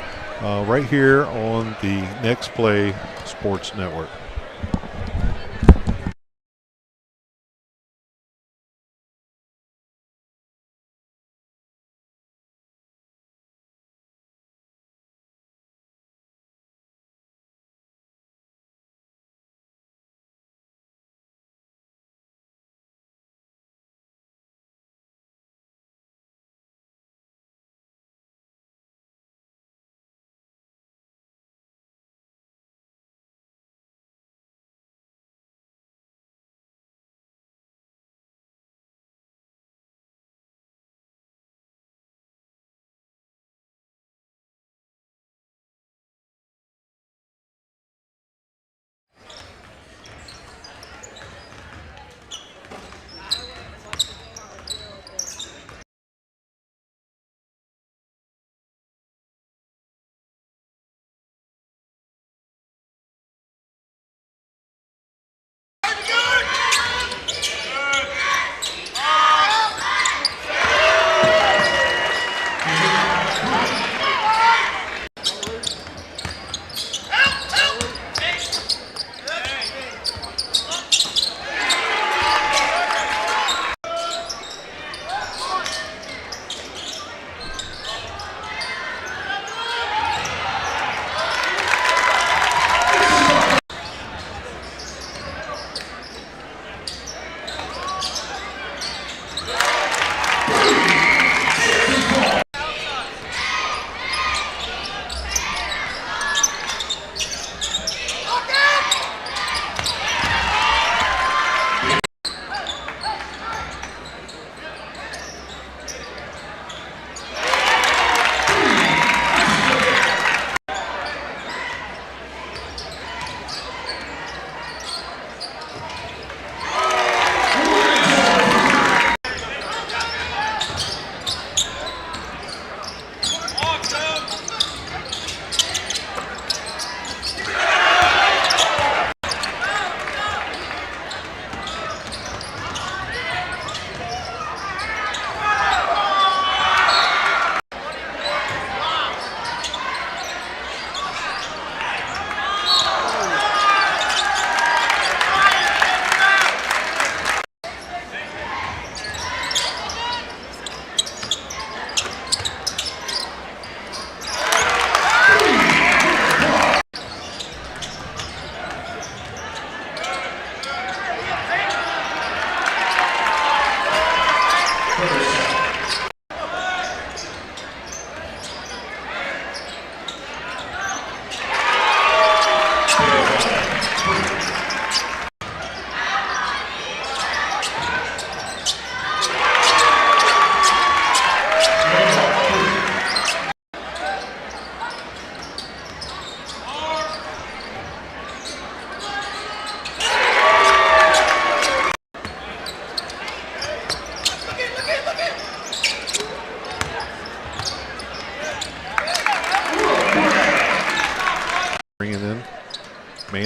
right here on the Next Play Sports Network.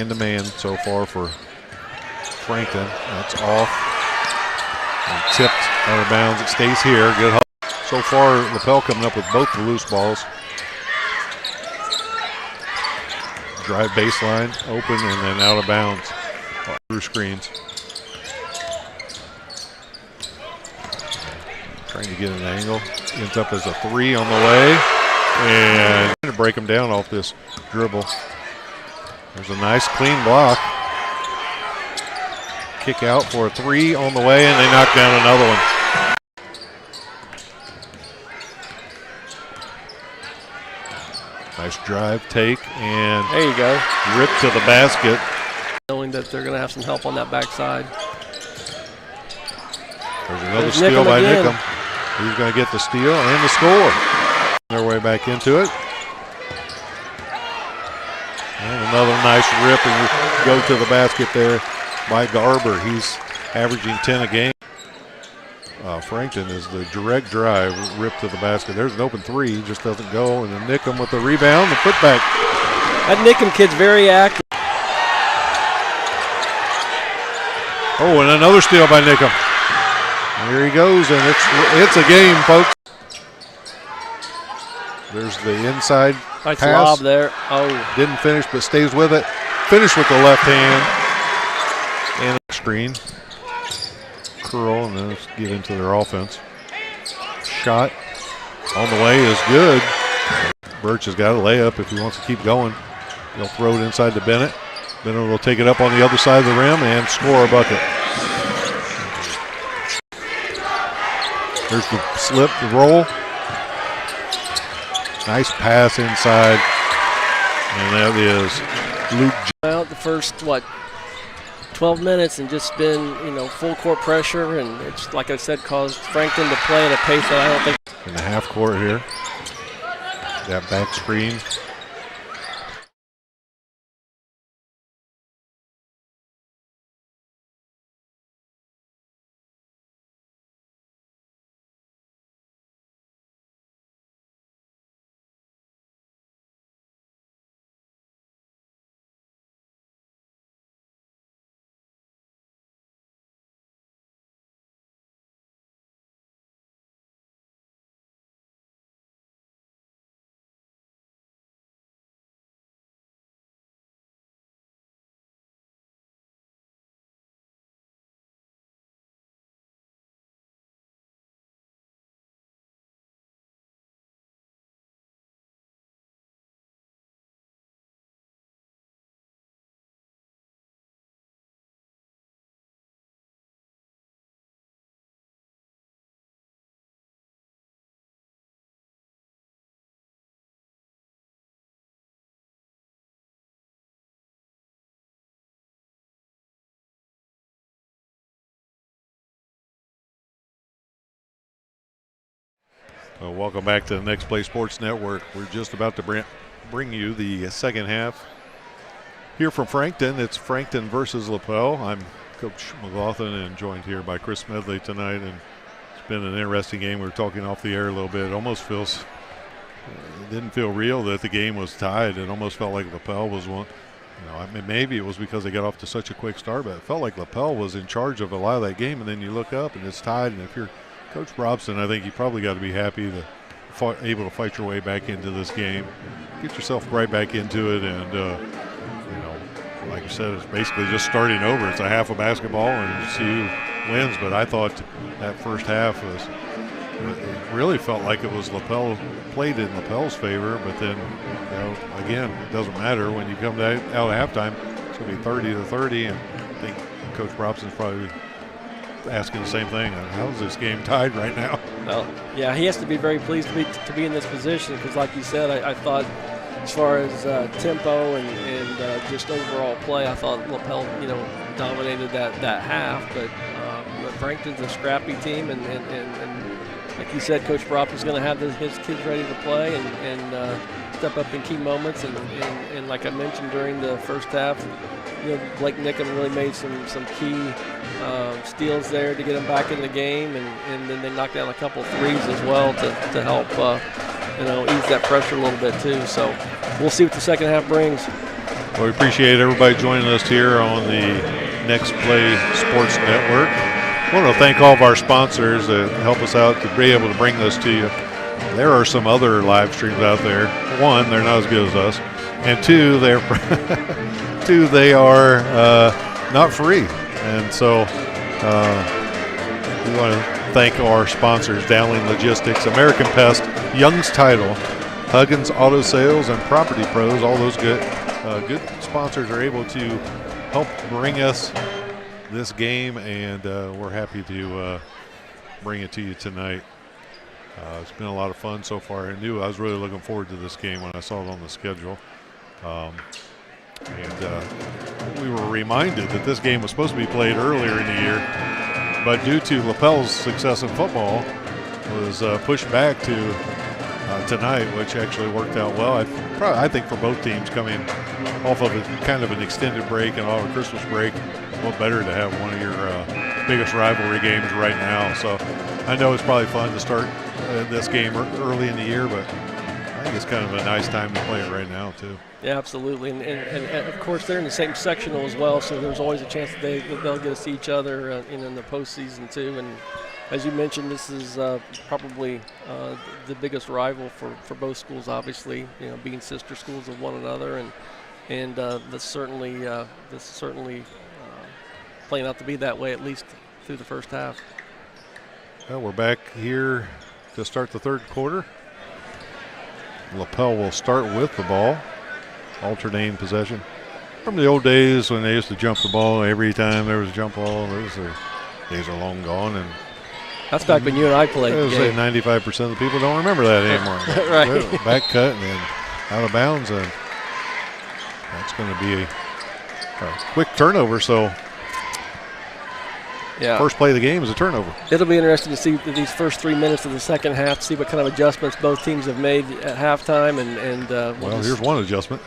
Man-to-man so far for Frankton. That's off. And tipped out of bounds. It stays here. Good help. So far, Lapel coming up with both the loose balls. Drive baseline, open, and then out of bounds. Through screens. Trying to get an angle. Ends up as a 3 on the way. And trying to break them down off this dribble. There's a nice clean block. Kick out for a 3 on the way, and they knock down another one. Nice drive, take, and there you go. Rip to the basket. Knowing that they're going to have some help on that backside. There's another steal by Nickham. He's going to get the steal and the score. Their way back into it. And another nice rip, and you go to the basket there by Garber. He's averaging 10 a game. Frankton is the direct drive, rip to the basket. There's an open 3, he just doesn't go. And then Nickham with the rebound, the putback. That Nickham kid's very active. Oh, and another steal by Nickham. Here he goes, and it's a game, folks. There's the inside nice pass. Lob there. Oh, didn't finish, but stays with it. Finish with the left hand. And a screen. Curl, and then let's get into their offense. Shot on the way is good. Birch has got a layup if he wants to keep going. He'll throw it inside to Bennett. Bennett will take it up on the other side of the rim and score a bucket. There's the slip, the roll. Nice pass inside. And that is Luke. Out the first, 12 minutes and just been, full court pressure, and it's, like I said, caused Frankton to play at a pace that I don't think. In the half court here. That back screen. Welcome back to the Next Play Sports Network. We're just about to bring you the second half. Here from Frankton, it's Frankton versus Lapel. I'm Coach McLaughlin and joined here by Chris Smedley tonight. And it's been an interesting game. We were talking off the air a little bit. It almost feels, it didn't feel real that the game was tied. It almost felt like Lapel was one. Maybe it was because they got off to such a quick start, but it felt like Lapel was in charge of a lot of that game. And then you look up and it's tied. And if you're Coach Robson, I think you probably got to be happy to able to fight your way back into this game, get yourself right back into it, and like you said, it's basically just starting over. It's a half of basketball, and see who wins. But I thought that first half it really felt like it was Lapel played in Lapel's favor. But then, again, it doesn't matter when you come out at halftime. It's going to be 30-30, and I think Coach Robson's probably asking the same thing. How's this game tied right now? Well, yeah, he has to be very pleased to be in this position because, like you said, I thought as far as tempo and just overall play, I thought Lapel, dominated that half. But Frankton's a scrappy team, and like you said, Coach Robson's going to have his kids ready to play and step up in key moments. And like I mentioned during the first half, Blake Nickham really made some key steals there to get him back in the game, and then they knocked down a couple threes as well to help ease that pressure a little bit too. So we'll see what the second half brings. Well, we appreciate everybody joining us here on the Next Play Sports Network. I want to thank all of our sponsors that help us out to be able to bring this to you. There are some other live streams out there. One, they're not as good as us, and two, they are not free. And so we want to thank our sponsors: Dowling Logistics, American Pest, Young's Title, Huggins Auto Sales, and Property Pros. All those good sponsors are able to help bring us this game, and we're happy to bring it to you tonight. It's been a lot of fun so far. I was really looking forward to this game when I saw it on the schedule. We were reminded that this game was supposed to be played earlier in the year, but due to Lapel's success in football, was pushed back to tonight, which actually worked out well. I think for both teams coming off of kind of an extended break and off a Christmas break, what better to have one of your biggest rivalry games right now. So I know it's probably fun to start this game early in the year, but I think it's kind of a nice time to play it right now too. Yeah, absolutely, and of course they're in the same sectional as well, so there's always a chance that they'll get to see each other in the postseason too. And as you mentioned, this is probably the biggest rival for both schools, obviously, being sister schools of one another, and that's certainly playing out to be that way, at least through the first half. Well, we're back here to start the third quarter. Lapel will start with the ball, alternating possession. From the old days when they used to jump the ball every time there was a jump ball, those days are long gone. And that's back when you and I played. I would say 95% of the people don't remember that anymore. Right. Back cut and then out of bounds, and that's going to be a quick turnover. So yeah, first play of the game is a turnover. It'll be interesting to see these first 3 minutes of the second half, see what kind of adjustments both teams have made at halftime. Well, here's one adjustment.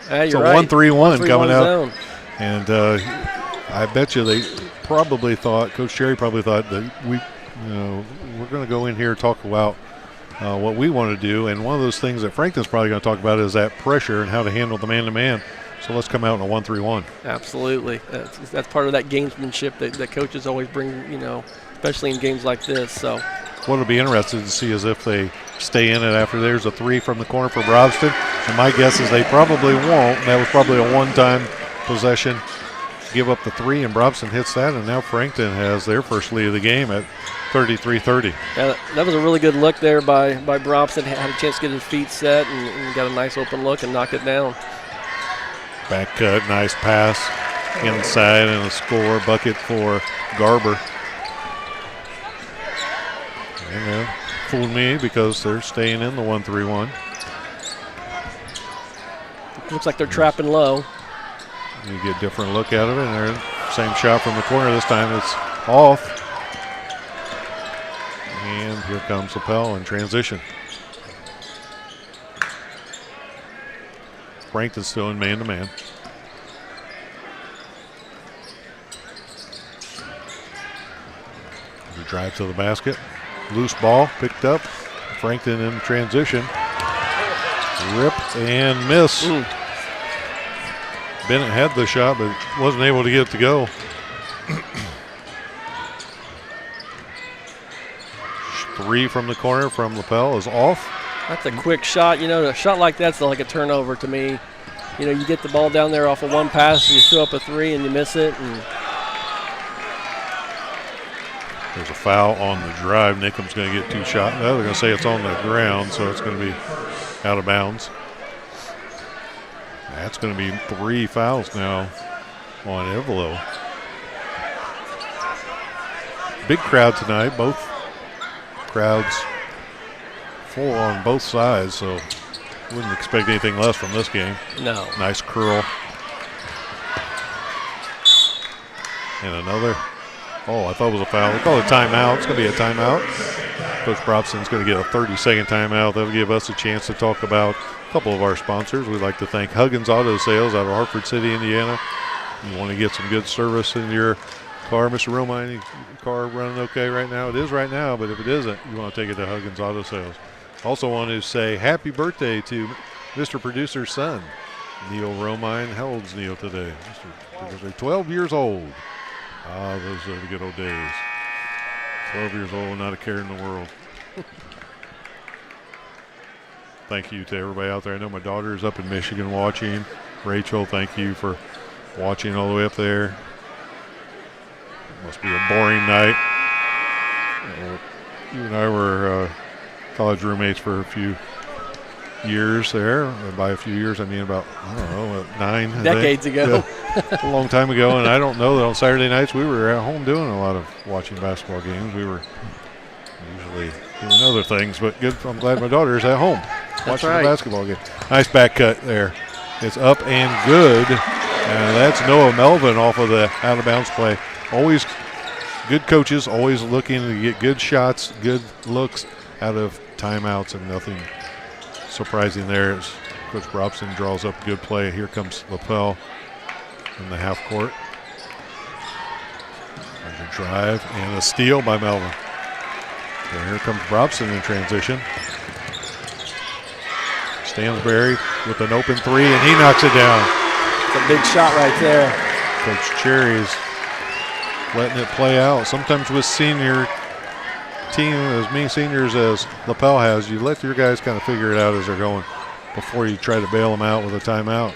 You're so right. 1-3-1 coming out. Zone. And I bet you they probably thought, Coach Cherry probably thought that we're going to go in here and talk about what we want to do. And one of those things that Frankton's probably going to talk about is that pressure and how to handle the man-to-man. So let's come out in a 1-3-1. Absolutely. That's part of that gamesmanship that coaches always bring, especially in games like this. So what'll be interesting to see is if they stay in it after there's a three from the corner for Brobston. And my guess is they probably won't. That was probably a one-time possession. Give up the three, and Brobston hits that, and now Frankton has their first lead of the game at 33-30. Yeah, that was a really good look there by Brobston. Had a chance to get his feet set and got a nice open look and knock it down. Back cut, nice pass inside, and a score bucket for Garber. And fooled me because they're staying in the 1-3-1. Looks like they're trapping low. You get a different look out of it, and they're same shot from the corner. This time it's off. And here comes Lapel in transition. Frankton's still in man-to-man. The drive to the basket. Loose ball picked up. Frankton in transition. Rip and miss. Bennett had the shot, but wasn't able to get it to go. Three from the corner from Lapel is off. That's a quick shot. A shot like that's like a turnover to me. You get the ball down there off of one pass, and you throw up a three, and you miss it. And there's a foul on the drive. Nickham's going to get two shots. Well, they're going to say it's on the ground, so it's going to be out of bounds. That's going to be 3 fouls now on Evelo. Big crowd tonight. Both crowds full on both sides, so wouldn't expect anything less from this game. No. Nice curl. And another. Oh, I thought it was a foul. They call it a timeout. It's going to be a timeout. Coach Brobston's going to get a 30-second timeout. That'll give us a chance to talk about a couple of our sponsors. We'd like to thank Huggins Auto Sales out of Hartford City, Indiana. You want to get some good service in your car, Mr. Romine, your car running okay right now? It is right now, but if it isn't, you want to take it to Huggins Auto Sales. Also want to say happy birthday to Mr. Producer's son. Neil Romine. How old's Neil today? They're 12 years old. Ah, those are the good old days. 12 years old, not a care in the world. Thank you to everybody out there. I know my daughter is up in Michigan watching. Rachel, thank you for watching all the way up there. Must be a boring night. You and I were college roommates for a few years there. By a few years, I mean about, I don't know, 9 decades ago. Yeah, a long time ago. And I don't know that on Saturday nights we were at home doing a lot of watching basketball games. We were usually doing other things, but good. I'm glad my daughter's at home watching the basketball game. Nice back cut there. It's up and good. And that's Noah Melvin off of the out-of-bounds play. Always good coaches, always looking to get good shots, good looks out of timeouts, and nothing surprising there as Coach Robson draws up a good play. Here comes Lapel in the half court. There's a drive and a steal by Melvin. And here comes Robson in transition. Stansberry with an open three, and he knocks it down. It's a big shot right there. Coach Cherry's letting it play out. Sometimes with senior team, as many seniors as Lapel has, you let your guys kind of figure it out as they're going before you try to bail them out with a timeout.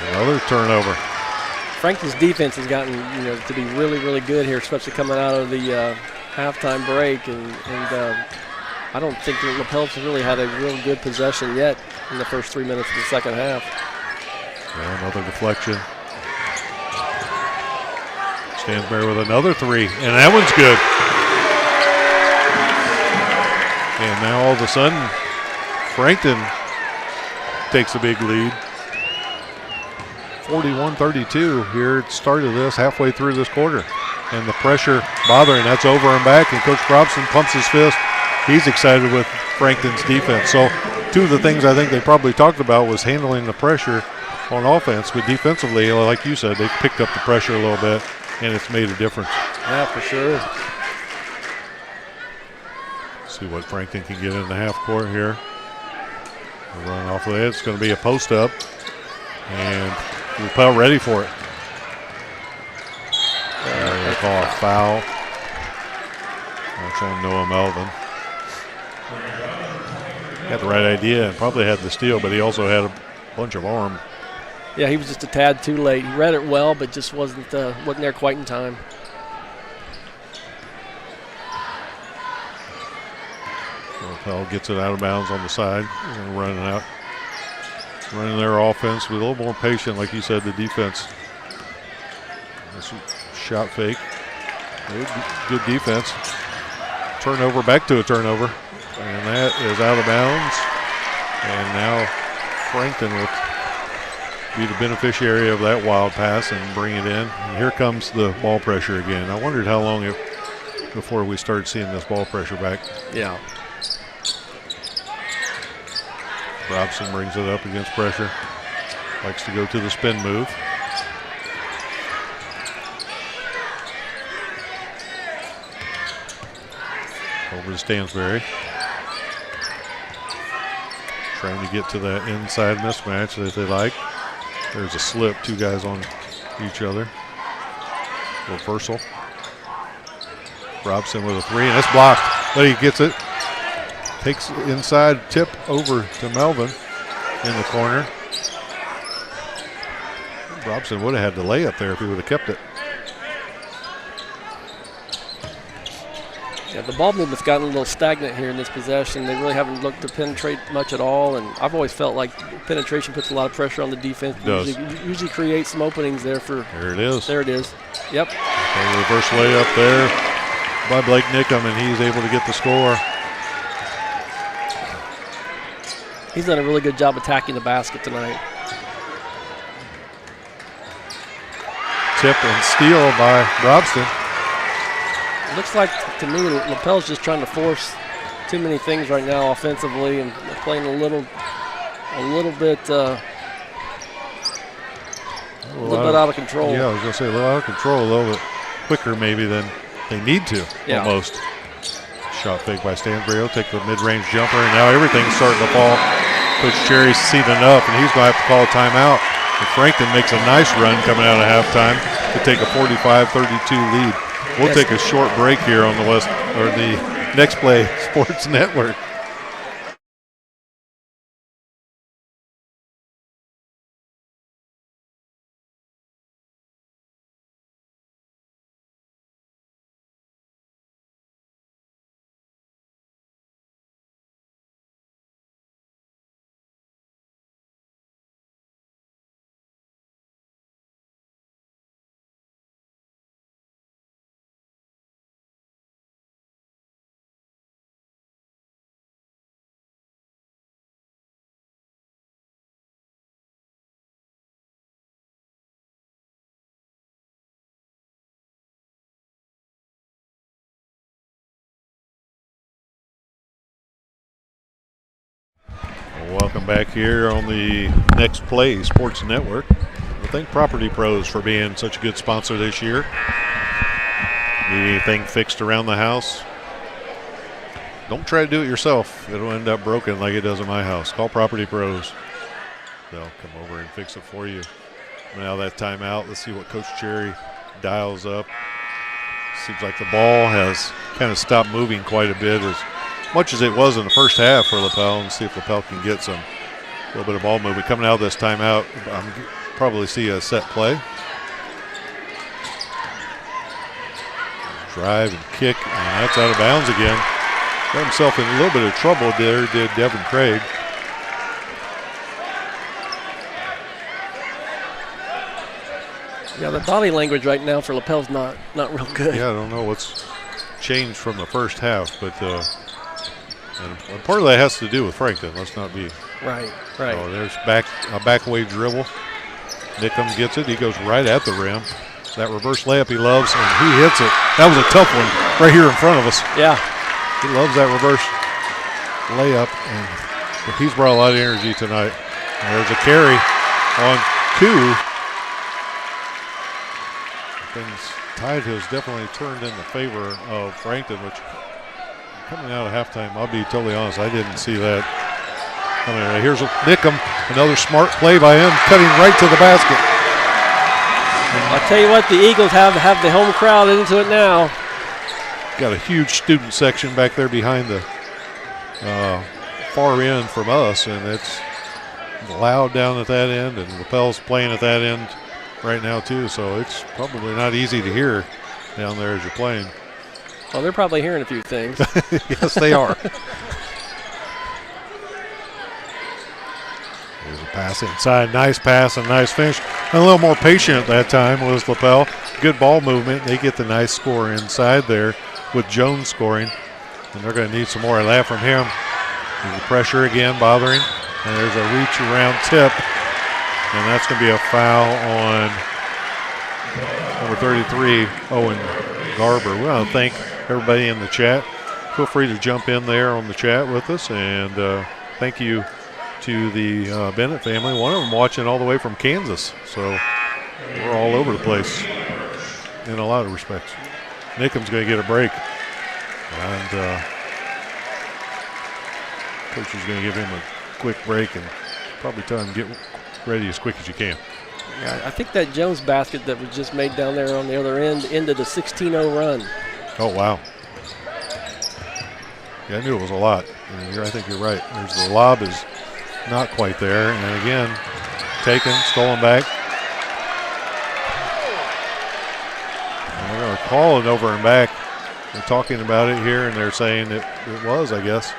Another turnover. Frankton's defense has gotten to be really, really good here, especially coming out of the halftime break, and I don't think the Lapel's really had a real good possession yet in the first 3 minutes of the second half. Yeah, another deflection. Stansberry with another three, and that one's good. And now all of a sudden, Frankton takes a big lead. 41-32 here at the start of this, halfway through this quarter. And the pressure bothering, that's over and back, and Coach Robson pumps his fist. He's excited with Frankton's defense. So two of the things I think they probably talked about was handling the pressure on offense, but defensively, like you said, they picked up the pressure a little bit, and it's made a difference. Yeah, for sure. See what Frankton can get in the half court here. They'll run off of it. It's going to be a post up, and Lapel ready for it. They call a foul. That's on Noah Melvin. Had the right idea and probably had the steal, but he also had a bunch of arm. Yeah, he was just a tad too late. He read it well, but just wasn't there quite in time. Lapel gets it out of bounds on the side. Running their offense with a little more patient, like you said, the defense. This shot fake. Good defense. Turnover, back to a turnover. And that is out of bounds. And now Frankton will be the beneficiary of that wild pass and bring it in. And here comes the ball pressure again. I wondered how long before we started seeing this ball pressure back. Yeah. Robson brings it up against pressure. Likes to go to the spin move. Over to Stansberry. Trying to get to that inside mismatch that they like. There's a slip, two guys on each other. Reversal. Robson with a three, and it's blocked, but he gets it. Takes inside, tip over to Melvin in the corner. Robson would have had the layup there if he would have kept it. Yeah, the ball movement's gotten a little stagnant here in this possession. They really haven't looked to penetrate much at all, and I've always felt like penetration puts a lot of pressure on the defense. It does. Usually creates some openings there for. There it is. There it is. Yep. Okay, reverse layup there by Blake Nickham, and he's able to get the score. He's done a really good job attacking the basket tonight. Tip and steal by Robson. Looks like to me Lapel's just trying to force too many things right now offensively and playing a little bit out of control. Yeah, I was gonna say a little out of control, a little bit quicker maybe than they need to. Yeah. Almost. Shot fake by Stansbury. He'll take the mid-range jumper, and now everything's starting to fall. Coach Cherry's seen enough, and he's going to have to call a timeout. And Frankton makes a nice run coming out of halftime to take a 45-32 lead. We'll take a short break here on the Next Play Sports Network. Welcome back here on the Next Play Sports Network. I thank Property Pros for being such a good sponsor this year. Need anything fixed around the house? Don't try to do it yourself. It'll end up broken like it does in my house. Call Property Pros. They'll come over and fix it for you. Now that timeout, let's see what Coach Cherry dials up. Seems like the ball has kind of stopped moving quite a bit, as much as it was in the first half for Lapel, and see if Lapel can get a little bit of ball movement. Coming out of this timeout, probably see a set play. Drive and kick, and that's out of bounds again. Got himself in a little bit of trouble there, did Devin Craig. Yeah, the body language right now for Lapel's not real good. Yeah, I don't know what's changed from the first half, but and part of that has to do with Frankton. Let's not be right. Oh, there's a back-away dribble. Nickham gets it. He goes right at the rim. That reverse layup he loves, and he hits it. That was a tough one right here in front of us. Yeah. He loves that reverse layup, and he's brought a lot of energy tonight. And there's a carry on Koo. Things tide has definitely turned in the favor of Frankton, which coming out of halftime, I'll be totally honest, I didn't see that coming. Here's Nickham, another smart play by him, cutting right to the basket. I'll tell you what, the Eagles have the home crowd into it now. Got a huge student section back there behind the far end from us, and it's loud down at that end, and Lapel's playing at that end right now too, so it's probably not easy to hear down there as you're playing. Well, they're probably hearing a few things. Yes, they are. There's a pass inside, nice pass and nice finish. A little more patient at that time was Lapel. Good ball movement. They get the nice score inside there with Jones scoring, and they're going to need some more of that from him. There's the pressure again bothering, and there's a reach around tip, and that's going to be a foul on number 33, Owen Garber. We want to thank everybody in the chat. Feel free to jump in there on the chat with us, and thank you to the Bennett family. One of them watching all the way from Kansas, so we're all over the place in a lot of respects. Nickham's going to get a break, and coach is going to give him a quick break and probably tell him to get ready as quick as you can. Yeah, I think that Jones basket that was just made down there on the other end ended a 16-0 run. Oh, wow. Yeah, I knew it was a lot. And I think you're right. There's the lob is not quite there. And again, taken, stolen back. And they're going to call it over and back. They're talking about it here, and they're saying it was, I guess.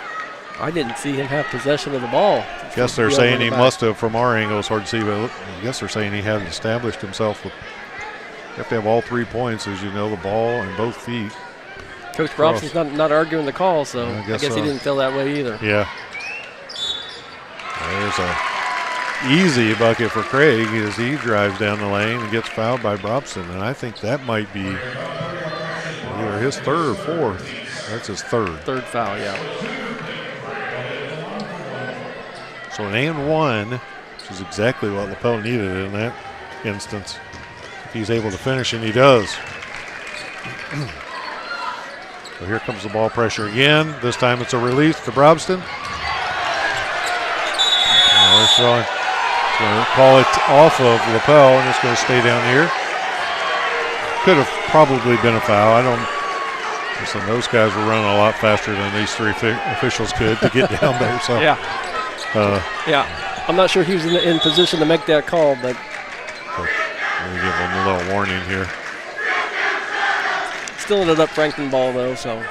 I didn't see him have possession of the ball. I guess they're saying he must have, from our angle, it's hard to see, but I guess they're saying he hadn't established himself. You have to have all 3 points, as you know, the ball and both feet. Coach Robson's not arguing the call, so I guess he didn't feel that way either. Yeah. There's a easy bucket for Craig as he drives down the lane and gets fouled by Robson, and I think that might be either his third or fourth. That's his third. Third foul, yeah. So an and one, which is exactly what Lapel needed in that instance. If he's able to finish, and he does. So here comes the ball pressure again. This time it's a release to Brobston. They're throwing. Going to call it off of Lapel, and it's going to stay down here. Could have probably been a foul. I don't. Listen, those guys were running a lot faster than these three officials could to get down there. So yeah. I'm not sure he was in position to make that call, but let me give them a little warning here. Still ended up Frankton ball though. So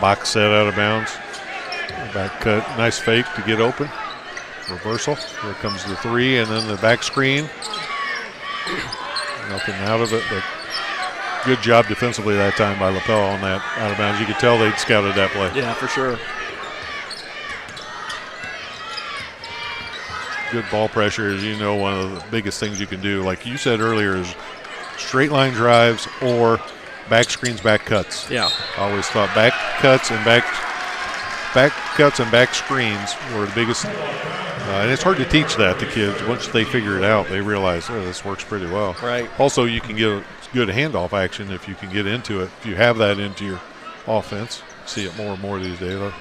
box set out of bounds. Back cut, nice fake to get open. Reversal. Here comes the three, and then the back screen. Nothing out of it, but good job defensively that time by Lapel on that out of bounds. You could tell they'd scouted that play. Yeah, for sure. Good ball pressure is, you know, one of the biggest things you can do. Like you said earlier, is straight line drives or back screens, back cuts. Yeah. I always thought back cuts and back screens were the biggest. And it's hard to teach that to kids. Once they figure it out, they realize, oh, this works pretty well. Right. Also, you can get a good handoff action if you can get into it. If you have that into your offense, see it more and more these days.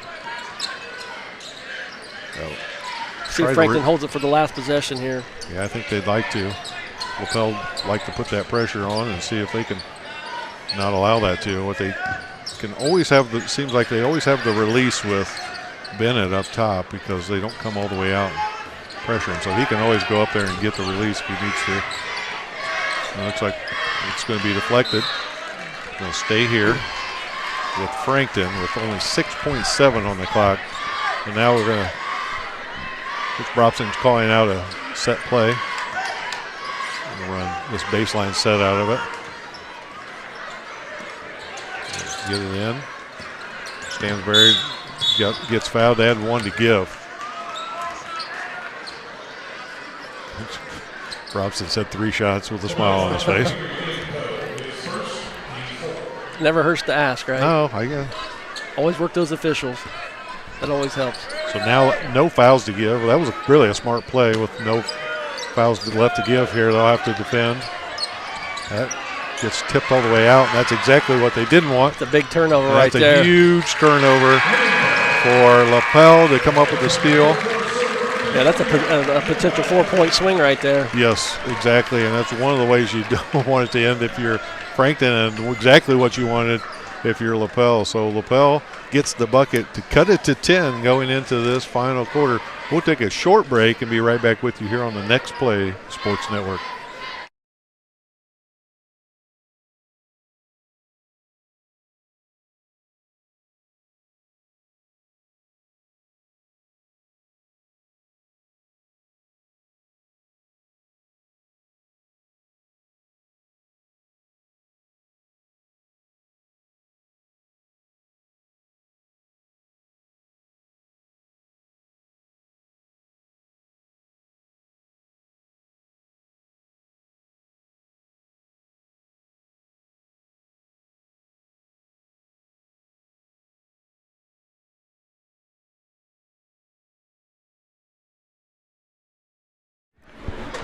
See if Frankton holds it for the last possession here. Yeah, I think they'd like to. Lapel like to put that pressure on and see if they can not allow that to. What they can always have, it seems like they always have the release with Bennett up top because they don't come all the way out and pressure him. So he can always go up there and get the release if he needs to. It looks like it's going to be deflected. Going to stay here with Frankton with only 6.7 on the clock. And now we're going to, Coach Brobson's calling out a set play. We'll run this baseline set out of it. Get it in. Stansbury gets fouled. They had one to give. Brobson said 3 shots with a smile on his face. Never hurts to ask, right? No, I guess. Always work those officials. That always helps. So now no fouls to give. That was really a smart play with no fouls left to give here. They'll have to defend. That gets tipped all the way out, and that's exactly what they didn't want. It's a big turnover right there. That's a huge turnover for Lapel to come up with the steal. Yeah, that's a potential 4-point swing right there. Yes, exactly, and that's one of the ways you don't want it to end if you're Frankton, and exactly what you wanted if you're Lapel. So Lapel gets the bucket to cut it to 10 going into this final quarter. We'll take a short break and be right back with you here on the Next Play Sports Network.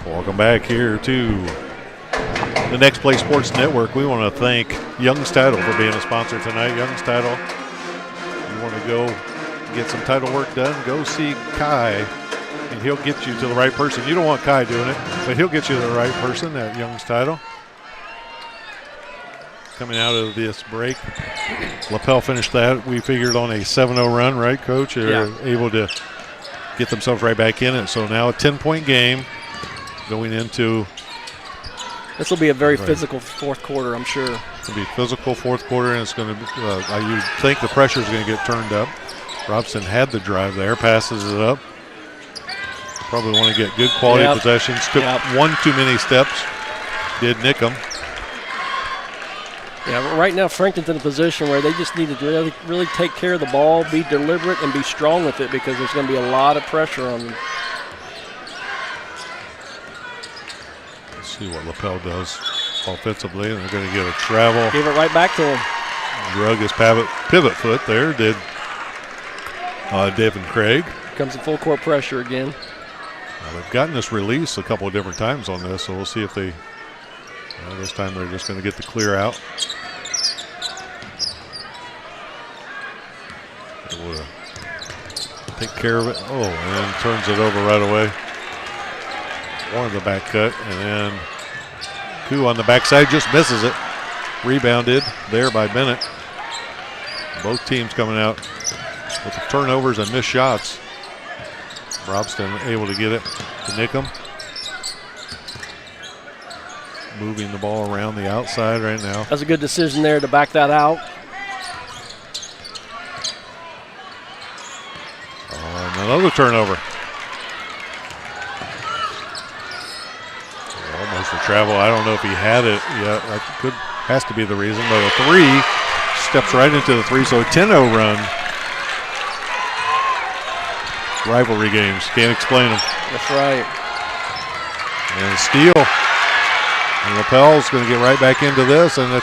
Welcome back here to the Next Play Sports Network. We want to thank Young's Title for being a sponsor tonight. Young's Title, you want to go get some title work done, go see Kai, and he'll get you to the right person. You don't want Kai doing it, but he'll get you to the right person at Young's Title. Coming out of this break, Lapel finished that. We figured on a 7-0 run, right, Coach? They're able to get themselves right back in it. So now a 10-point game. Going into this will be a very physical fourth quarter, I'm sure. It'll be a physical fourth quarter, and it's going to be, you think the pressure is going to get turned up. Robson had the drive there, passes it up. Probably want to get good quality possessions. Took one too many steps. Did nick them. Yeah, right now Frankton's in a position where they just need to really take care of the ball, be deliberate, and be strong with it because there's going to be a lot of pressure on them. See what Lapel does offensively, and they're going to get a travel. Give it right back to him. Drug his pivot foot there, did Devin Craig. Comes in full court pressure again. They've gotten this release a couple of different times on this, so we'll see if they Well, this time they're just going to get the clear out. We'll take care of it. Oh, and then turns it over right away. Wanted the back cut, and then Koo on the backside just misses it. Rebounded there by Bennett. Both teams coming out with the turnovers and missed shots. Robston able to get it to Nickham. Moving the ball around the outside right now. That's a good decision there to back that out. And another turnover. Almost a travel. I don't know if he had it yet. That has to be the reason. But a three steps right into the three. So a 10-0 run. Rivalry games. Can't explain them. That's right. And steal. And Lapel's going to get right back into this. And a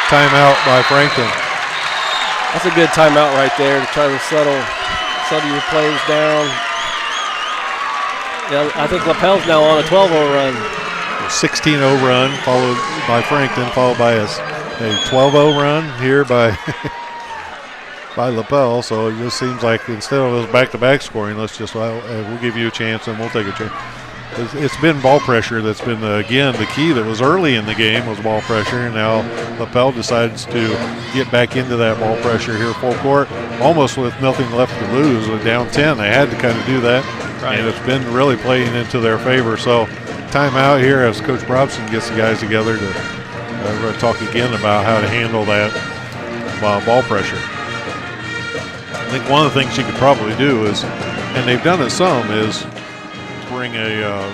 timeout by Frankton. That's a good timeout right there to try to settle your players down. Yeah, I think Lapel's now on a 12-0 run. A 16-0 run followed by Frankton, followed by a 12-0 run here by by Lapel. So it just seems like instead of those back-to-back scoring, let's just we'll give you a chance and we'll take a chance. It's been ball pressure that's been, again, the key that was early in the game was ball pressure. And now Lapel decides to get back into that ball pressure here full court, almost with nothing left to lose. With down 10, they had to kind of do that. Right. And it's been really playing into their favor. So timeout here as Coach Robson gets the guys together to talk again about how to handle that ball pressure. I think one of the things you could probably do is, and they've done it some, is bring a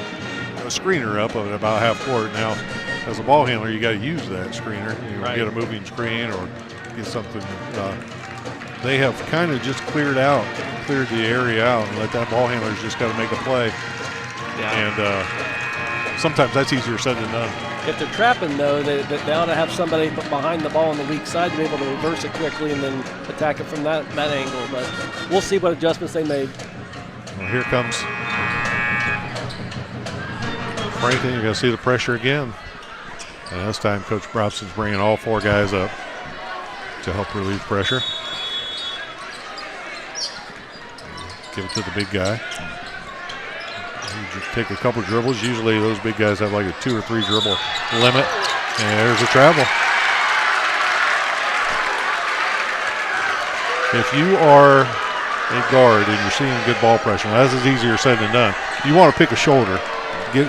screener up of about half court. Now, as a ball handler, you got to use that screener. You get a moving screen or get something. They have kind of just cleared the area out and let that ball handler's just got to make a play. Yeah. And sometimes that's easier said than done. If they're trapping, though, they ought to have somebody behind the ball on the weak side to be able to reverse it quickly and then attack it from that angle. But we'll see what adjustments they made. Well, here comes Frankton. You're going to see the pressure again. And this time, Coach Robson's bringing all four guys up to help relieve pressure. Give it to the big guy. You just take a couple dribbles. Usually those big guys have like a 2 or 3 dribble limit. And there's a travel. If you are a guard and you're seeing good ball pressure, that's easier said than done. You want to pick a shoulder. Get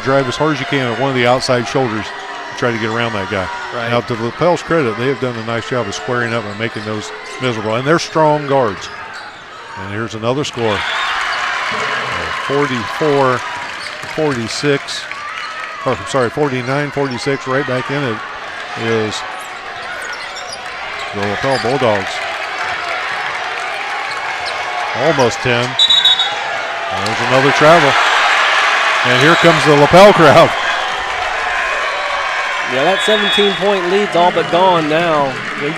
drive as hard as you can at one of the outside shoulders and try to get around that guy. Right. Now, to Lapel's credit, they have done a nice job of squaring up and making those miserable. And they're strong guards. And here's another score. 49-46, right back in it is the Lapel Bulldogs. Almost 10. There's another travel. And here comes the Lapel crowd. Yeah, that 17-point lead's all but gone now. We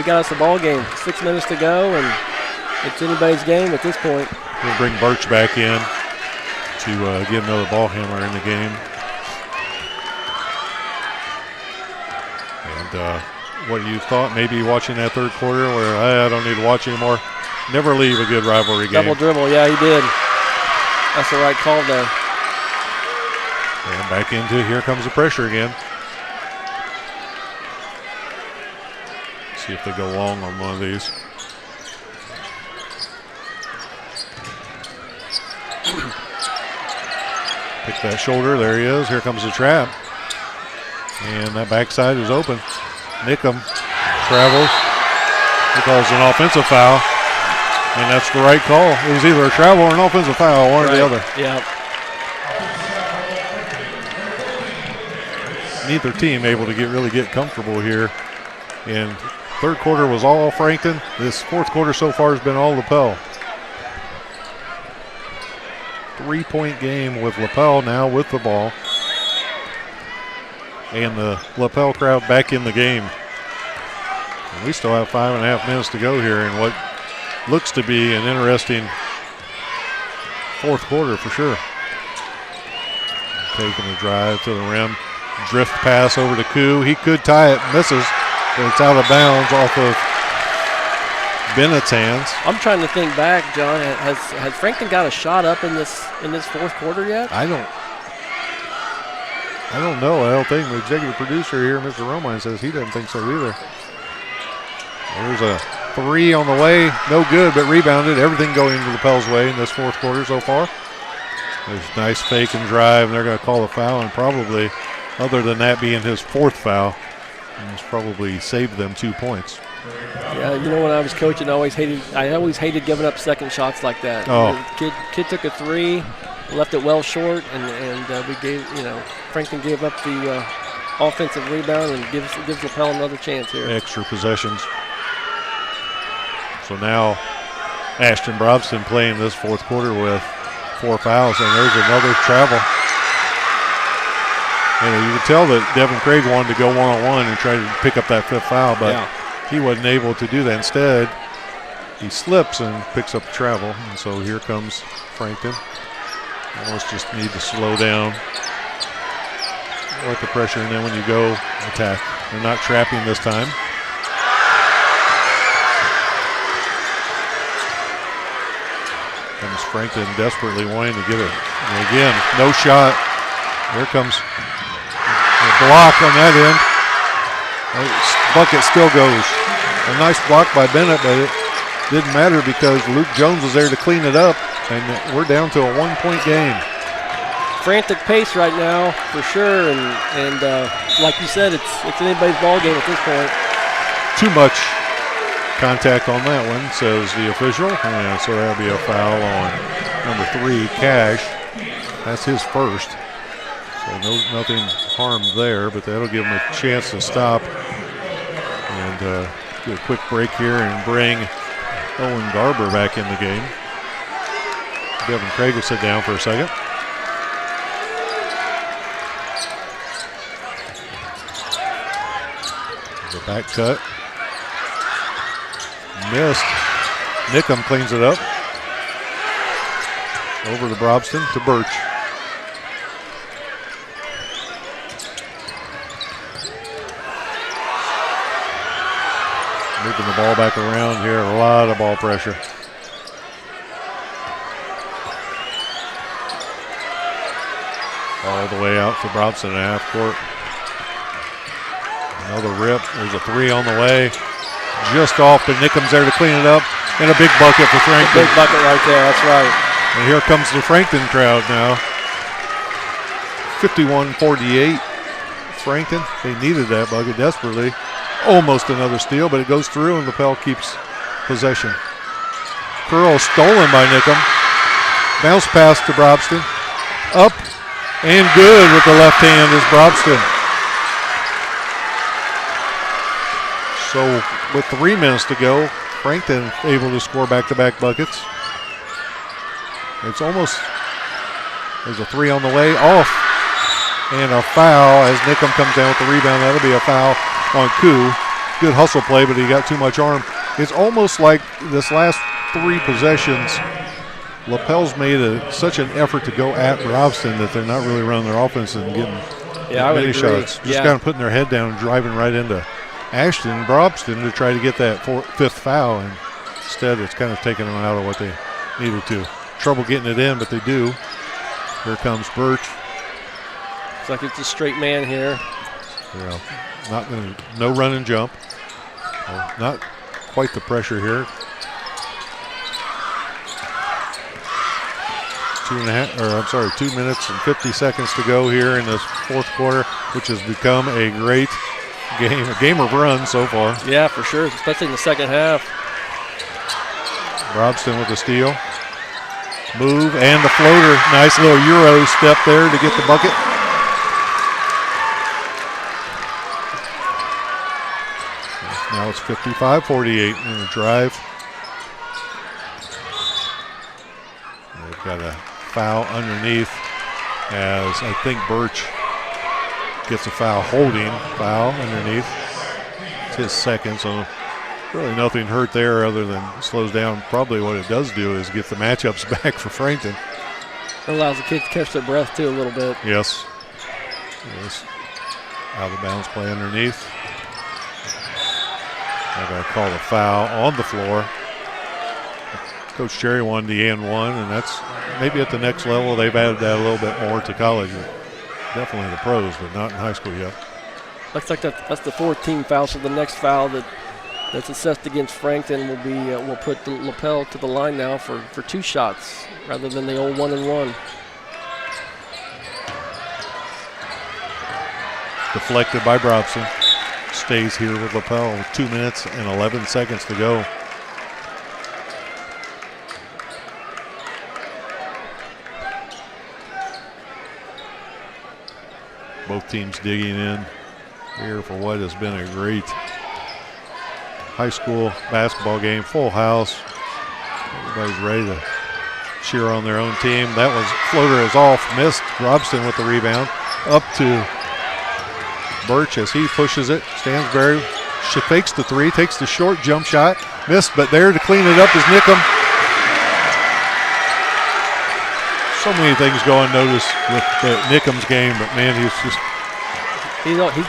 got us the ball game. 6 minutes to go, and it's anybody's game at this point. We'll bring Birch back in to get another ball handler in the game. And what you thought, maybe watching that third quarter where I don't need to watch anymore. Never leave a good rivalry game. Double dribble, yeah, he did. That's the right call there. And back into here comes the pressure again. See if they go long on one of these. Pick that shoulder. There he is. Here comes the trap. And that backside is open. Nickham travels. He calls an offensive foul. And that's the right call. It was either a travel or an offensive foul, one or the other. Yeah. Neither team able to really get comfortable here. And third quarter was all Frankton. This fourth quarter so far has been all Lapel. 3-point game with Lapel now with the ball. And the Lapel crowd back in the game. And we still have 5.5 minutes to go here in what looks to be an interesting fourth quarter for sure. Taking the drive to the rim. Drift pass over to Koo. He could tie it, misses, but it's out of bounds off of Bennett's hands. I'm trying to think back, John. Has Frankton got a shot up in this fourth quarter yet? I don't know. I don't think the executive producer here, Mr. Romine, says he doesn't think so either. There's a three on the way, no good, but rebounded. Everything going the Lapel's way in this fourth quarter so far. There's nice fake and drive, and they're going to call a foul, and probably, other than that being his fourth foul, he's probably saved them 2 points. Yeah, you know, when I was coaching, I always hated giving up second shots like that. Oh. The kid took a three, left it well short, and we gave, Frankton gave up the offensive rebound and gives Lapel another chance here. Extra possessions. So now Ashton Brobson playing this fourth quarter with 4 fouls, and there's another travel. And you can tell that Devin Craig wanted to go one-on-one and try to pick up that 5th foul, but he wasn't able to do that. Instead, he slips and picks up the travel, and so here comes Frankton. Almost just need to slow down, let the pressure, and then when you go, attack. They're not trapping this time. Comes Frankton desperately wanting to get it. And again, no shot. Here comes a block on that end. Bucket still goes. A nice block by Bennett, but it didn't matter because Luke Jones was there to clean it up, and we're down to a 1-point game. Frantic pace right now, for sure, and like you said, it's anybody's ball game at this point. Too much contact on that one, says the official, and so that'll be a foul on number 3, Cash. That's his first, so nothing harmed there, but that'll give him a chance to stop and do a quick break here and bring Owen Garber back in the game. Devin Craig will sit down for a second. The back cut. Missed. Nickham cleans it up. Over to Brobson to Birch. Moving the ball back around here. A lot of ball pressure. All the way out to Brobson in half court. Another rip. There's a 3 on the way. Just off, but Nickham's there to clean it up. And a big bucket for Frankton. Big bucket right there, that's right. And here comes the Frankton crowd now. 51-48. Frankton, they needed that bucket desperately. Almost another steal, but it goes through and Lapel keeps possession. Curl stolen by Nickham. Bounce pass to Brobson. Up and good with the left hand is Brobson. So with 3 minutes to go, Frankton able to score back-to-back buckets. It's almost, there's a 3 on the way, off, and a foul as Nickham comes down with the rebound. That'll be a foul on Koo. Good hustle play, but he got too much arm. It's almost like this last 3 possessions, Lapel's made such an effort to go at Brobson that they're not really running their offense and getting many shots. Just kind of putting their head down and driving right into Ashton and Brobson to try to get that 5th foul, and instead it's kind of taking them out of what they needed to. Trouble getting it in, but they do. Here comes Birch. Looks like it's a straight man here. Yeah, no run and jump. Not quite the pressure here. 2 minutes and 50 seconds to go here in this fourth quarter, which has become a great game, a game of runs so far. Yeah, for sure, especially in the second half. Brobson with the steal. Move and the floater. Nice little Euro step there to get the bucket. Now it's 55-48 in the drive. They've got a foul underneath as I think Birch gets a foul, holding foul underneath. It's his second, so really nothing hurt there other than slows down. Probably what it does do is get the matchups back for Frankton. It allows the kids to catch their breath too a little bit. Yes. Out of bounds play underneath. I got to call the foul on the floor. Coach Cherry wanted the and one, and that's maybe at the next level. They've added that a little bit more to college. Definitely the pros, but not in high school yet. Looks like that's the fourth team foul, so the next foul that's assessed against Frankton will be will put the Lapel to the line now for 2 shots rather than the old 1-and-1. Deflected by Brobson. Stays here with Lapel with 2 minutes and 11 seconds to go. Both teams digging in here for what has been a great high school basketball game. Full house. Everybody's ready to cheer on their own team. That was floater is off. Missed. Robson with the rebound. Up to Birch as he pushes it. Stansberry fakes the 3, takes the short jump shot. Missed, but there to clean it up is Nickham. So many things go unnoticed with Nickham's game, but man, he's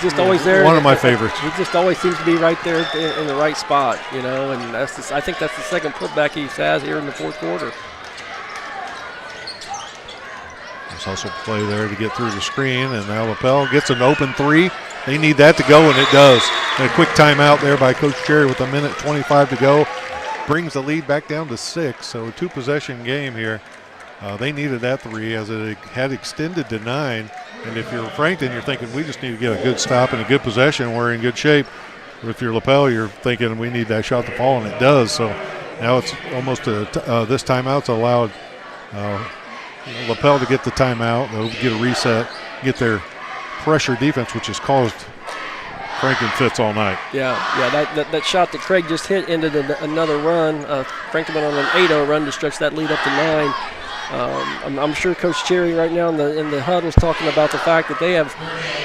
just always there. One of my favorites. He just always seems to be right there in the right spot, and I think that's the second putback he has here in the fourth quarter. There's hustle play there to get through the screen, and now Lapel gets an open 3. They need that to go, and it does. And a quick timeout there by Coach Cherry with 1:25 to go. Brings the lead back down to 6, so a 2-possession game here. They needed that 3 as it had extended to 9. And if you're Frankton, you're thinking we just need to get a good stop and a good possession. We're in good shape. If you're Lapel, you're thinking we need that shot to fall, and it does. So now it's almost this timeout's allowed Lapel to get the timeout. They'll get a reset, get their pressure defense, which has caused Frankton fits all night. Yeah, that shot that Craig just hit ended another run. Frankton went on an 8-0 run to stretch that lead up to 9. I'm sure Coach Cherry right now in the huddle is talking about the fact that they have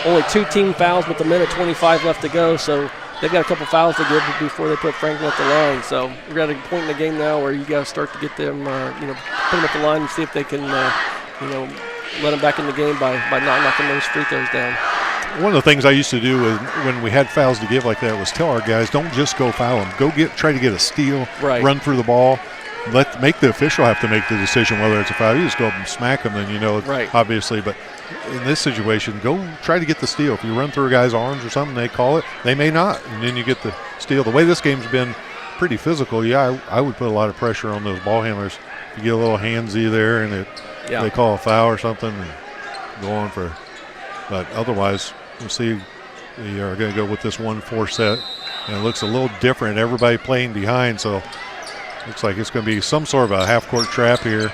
only 2 team fouls with 1:25 left to go, so they've got a couple fouls to give before they put Frankton at the line. So we're at a point in the game now where you got to start to get them, put them at the line and see if they can, let them back in the game by not knocking those free throws down. One of the things I used to do when we had fouls to give like that was tell our guys, don't just go foul them. Go try to get a steal, run through the ball. Make the official have to make the decision whether it's a foul. You just go up and smack them, then obviously. But in this situation, go try to get the steal. If you run through a guy's arms or something, they call it. They may not, and then you get the steal. The way this game's been pretty physical, I would put a lot of pressure on those ball handlers. You get a little handsy there, and they call a foul or something and go on for. But otherwise, we'll see. We are going to go with this 1-4 set, and it looks a little different. Everybody playing behind, so. Looks like it's going to be some sort of a half-court trap here.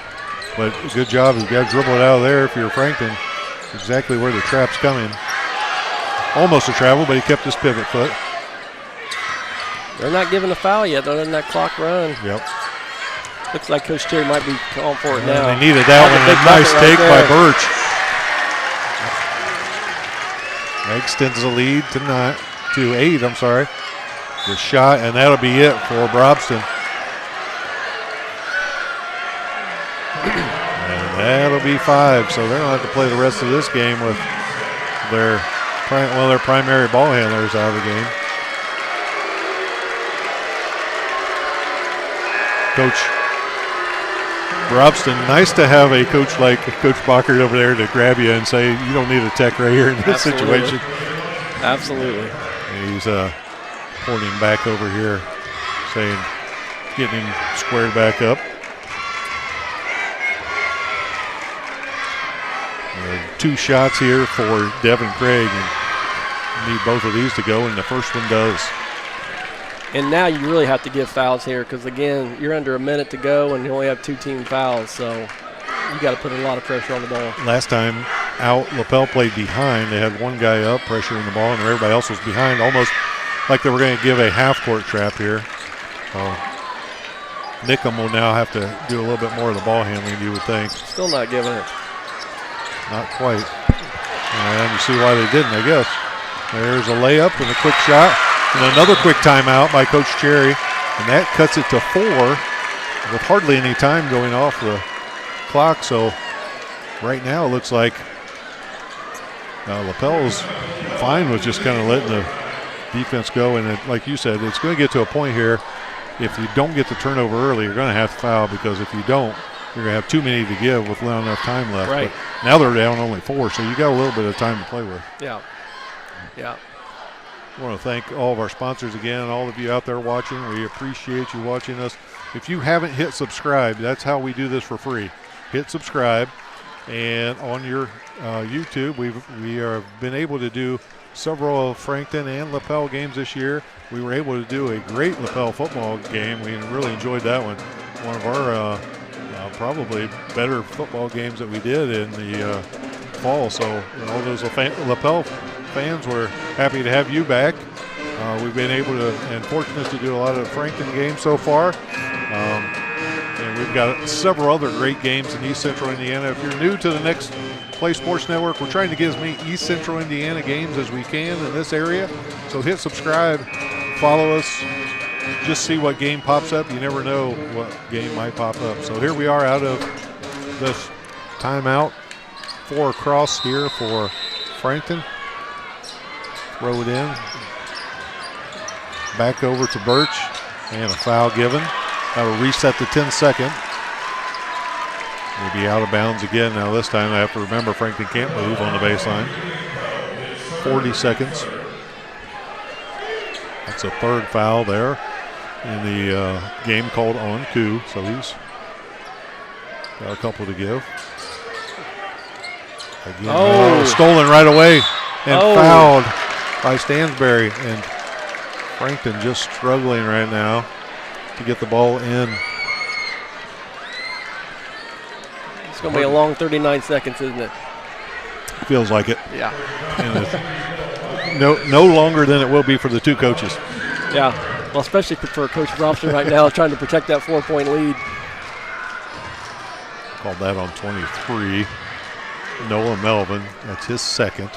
But good job. You've got to dribble it out of there if you're Frankton. Exactly where the trap's coming. Almost a travel, but he kept his pivot foot. They're not giving a foul yet. They're letting that clock run. Yep. Looks like Coach Cherry might be calling for it now. They needed that one. A nice take by Birch. That extends the lead to 8. The shot, and that'll be it for Brobson. That'll be 5, so they're going to have to play the rest of this game with their primary ball handlers out of the game. Coach Brobson, nice to have a coach like Coach Bockert over there to grab you and say, you don't need a tech right here in this situation. Absolutely. And he's pulling him back over here, saying, getting him squared back up. 2 shots here for Devin Craig, and need both of these to go, and the first one does. And now you really have to give fouls here because, again, you're under a minute to go and you only have 2 team fouls, so you got to put a lot of pressure on the ball. Last time out, Lapel played behind. They had one guy up pressuring the ball, and everybody else was behind, almost like they were going to give a half-court trap here. Nickham will now have to do a little bit more of the ball handling, you would think. Still not giving it. Not quite. And you see why they didn't, I guess. There's a layup and a quick shot. And another quick timeout by Coach Cherry. And that cuts it to 4 with hardly any time going off the clock. So right now it looks like Lapel's fine with just kind of letting the defense go, and like you said, it's going to get to a point here. If you don't get the turnover early, you're going to have to foul, because if you don't, you're going to have too many to give with not enough time left. Right. But now they're down only 4, so you got a little bit of time to play with. Yeah. I want to thank all of our sponsors again, all of you out there watching. We appreciate you watching us. If you haven't hit subscribe, that's how we do this for free. Hit subscribe, and on your YouTube, we have been able to do several of Frankton and Lapel games this year. We were able to do a great Lapel football game. We really enjoyed that one. One of our probably better football games that we did in the fall. So all those Lapel fans, were happy to have you back. We've been able to and fortunate to do a lot of Frankton games so far. And we've got several other great games in East Central Indiana. If you're new to the Next Play Sports Network, we're trying to get as many East Central Indiana games as we can in this area. So hit subscribe, follow us, just see what game pops up. You never know what game might pop up. So here we are out of this timeout. 4 across here for Frankton. Throw it in. Back over to Birch, and a foul given. That'll reset the 10-second. We'll be out of bounds again now. This time I have to remember Frankton can't move on the baseline. 40 seconds. That's a 3rd foul there in the game called on Koo. So he's got a couple to give. Again, stolen right away and fouled by Stansbury. And Frankton just struggling right now to get the ball in. It's going to be a long 39 seconds, isn't it? Feels like it. Yeah. And no longer than it will be for the 2 coaches. Yeah. Well, especially for Coach Robson right now, trying to protect that 4-point lead. Called that on 23. Noah Melvin, that's his 2nd.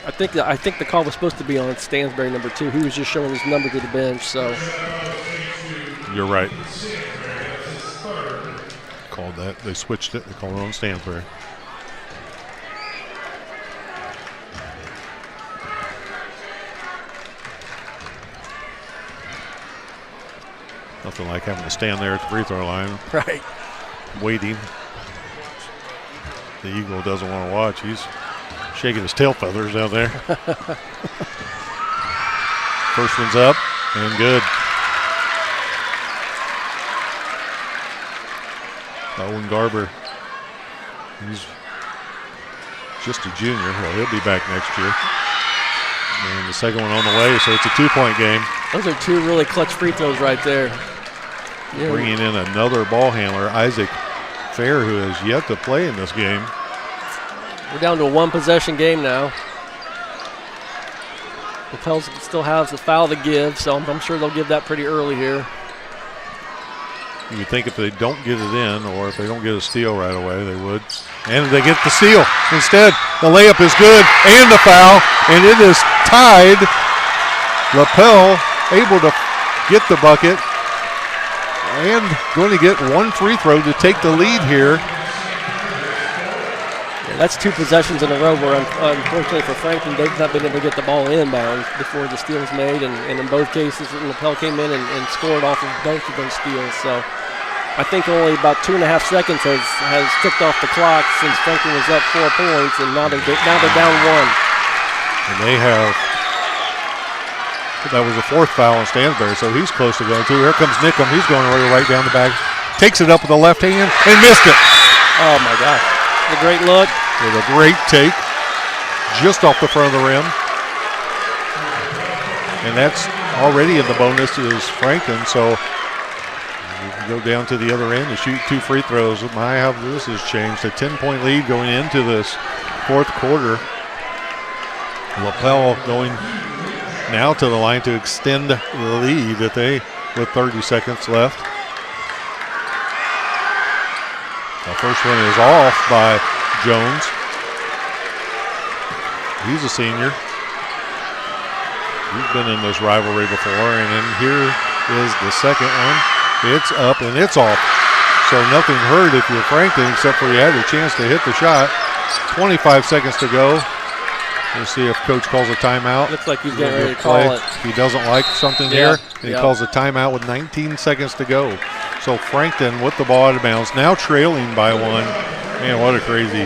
I think the call was supposed to be on Stansbury, number 2. He was just showing his number to the bench, so. You're right. Called that. They switched it. They called it on Stansbury. Nothing like having to stand there at the free throw line. Right. Waiting. The Eagle doesn't want to watch. He's shaking his tail feathers out there. First one's up and good. Owen Garber, he's just a junior. Well, he'll be back next year. And the second one on the way, so it's a 2-point game. Those are 2 really clutch free throws right there. Yeah. Bringing in another ball handler, Isaac Fair, who has yet to play in this game. We're down to a 1-possession game now. Lapel still has the foul to give, so I'm sure they'll give that pretty early here. You would think if they don't get it in, or if they don't get a steal right away, they would. And they get the steal. Instead, the layup is good and the foul, and it is tied. Lapel able to get the bucket and going to get 1 free throw to take the lead here. That's 2 possessions in a row where, unfortunately for Frankton, they've not been able to get the ball inbound before the steal was made. And in both cases, Lapel came in and scored off of both of those steals. So I think only about 2.5 seconds has ticked off the clock since Frankton was up 4 points, and now they're down 1. And they have, that was the 4th foul on Stansbury, so he's close to going too. Here comes Nickham. He's going right down the back. Takes it up with the left hand and missed it. Oh, my gosh. A great look. With a great take just off the front of the rim. And that's already in the bonus is Frankton, so you can go down to the other end and shoot 2 free throws. My, how this has changed. A 10-point lead going into this 4th quarter. Lapel going now to the line to extend the lead that they with 30 seconds left. The first one is off by Jones. He's a senior. He's been in this rivalry before, and then here is the second one. It's up and it's off. So nothing hurt if you're Frankton, except for you had a chance to hit the shot. 25 seconds to go. We'll see if Coach calls a timeout. Looks like he's getting ready to call it. He doesn't like something here, and he calls a timeout with 19 seconds to go. So Frankton with the ball out of bounds, now trailing by 1. Man, what a crazy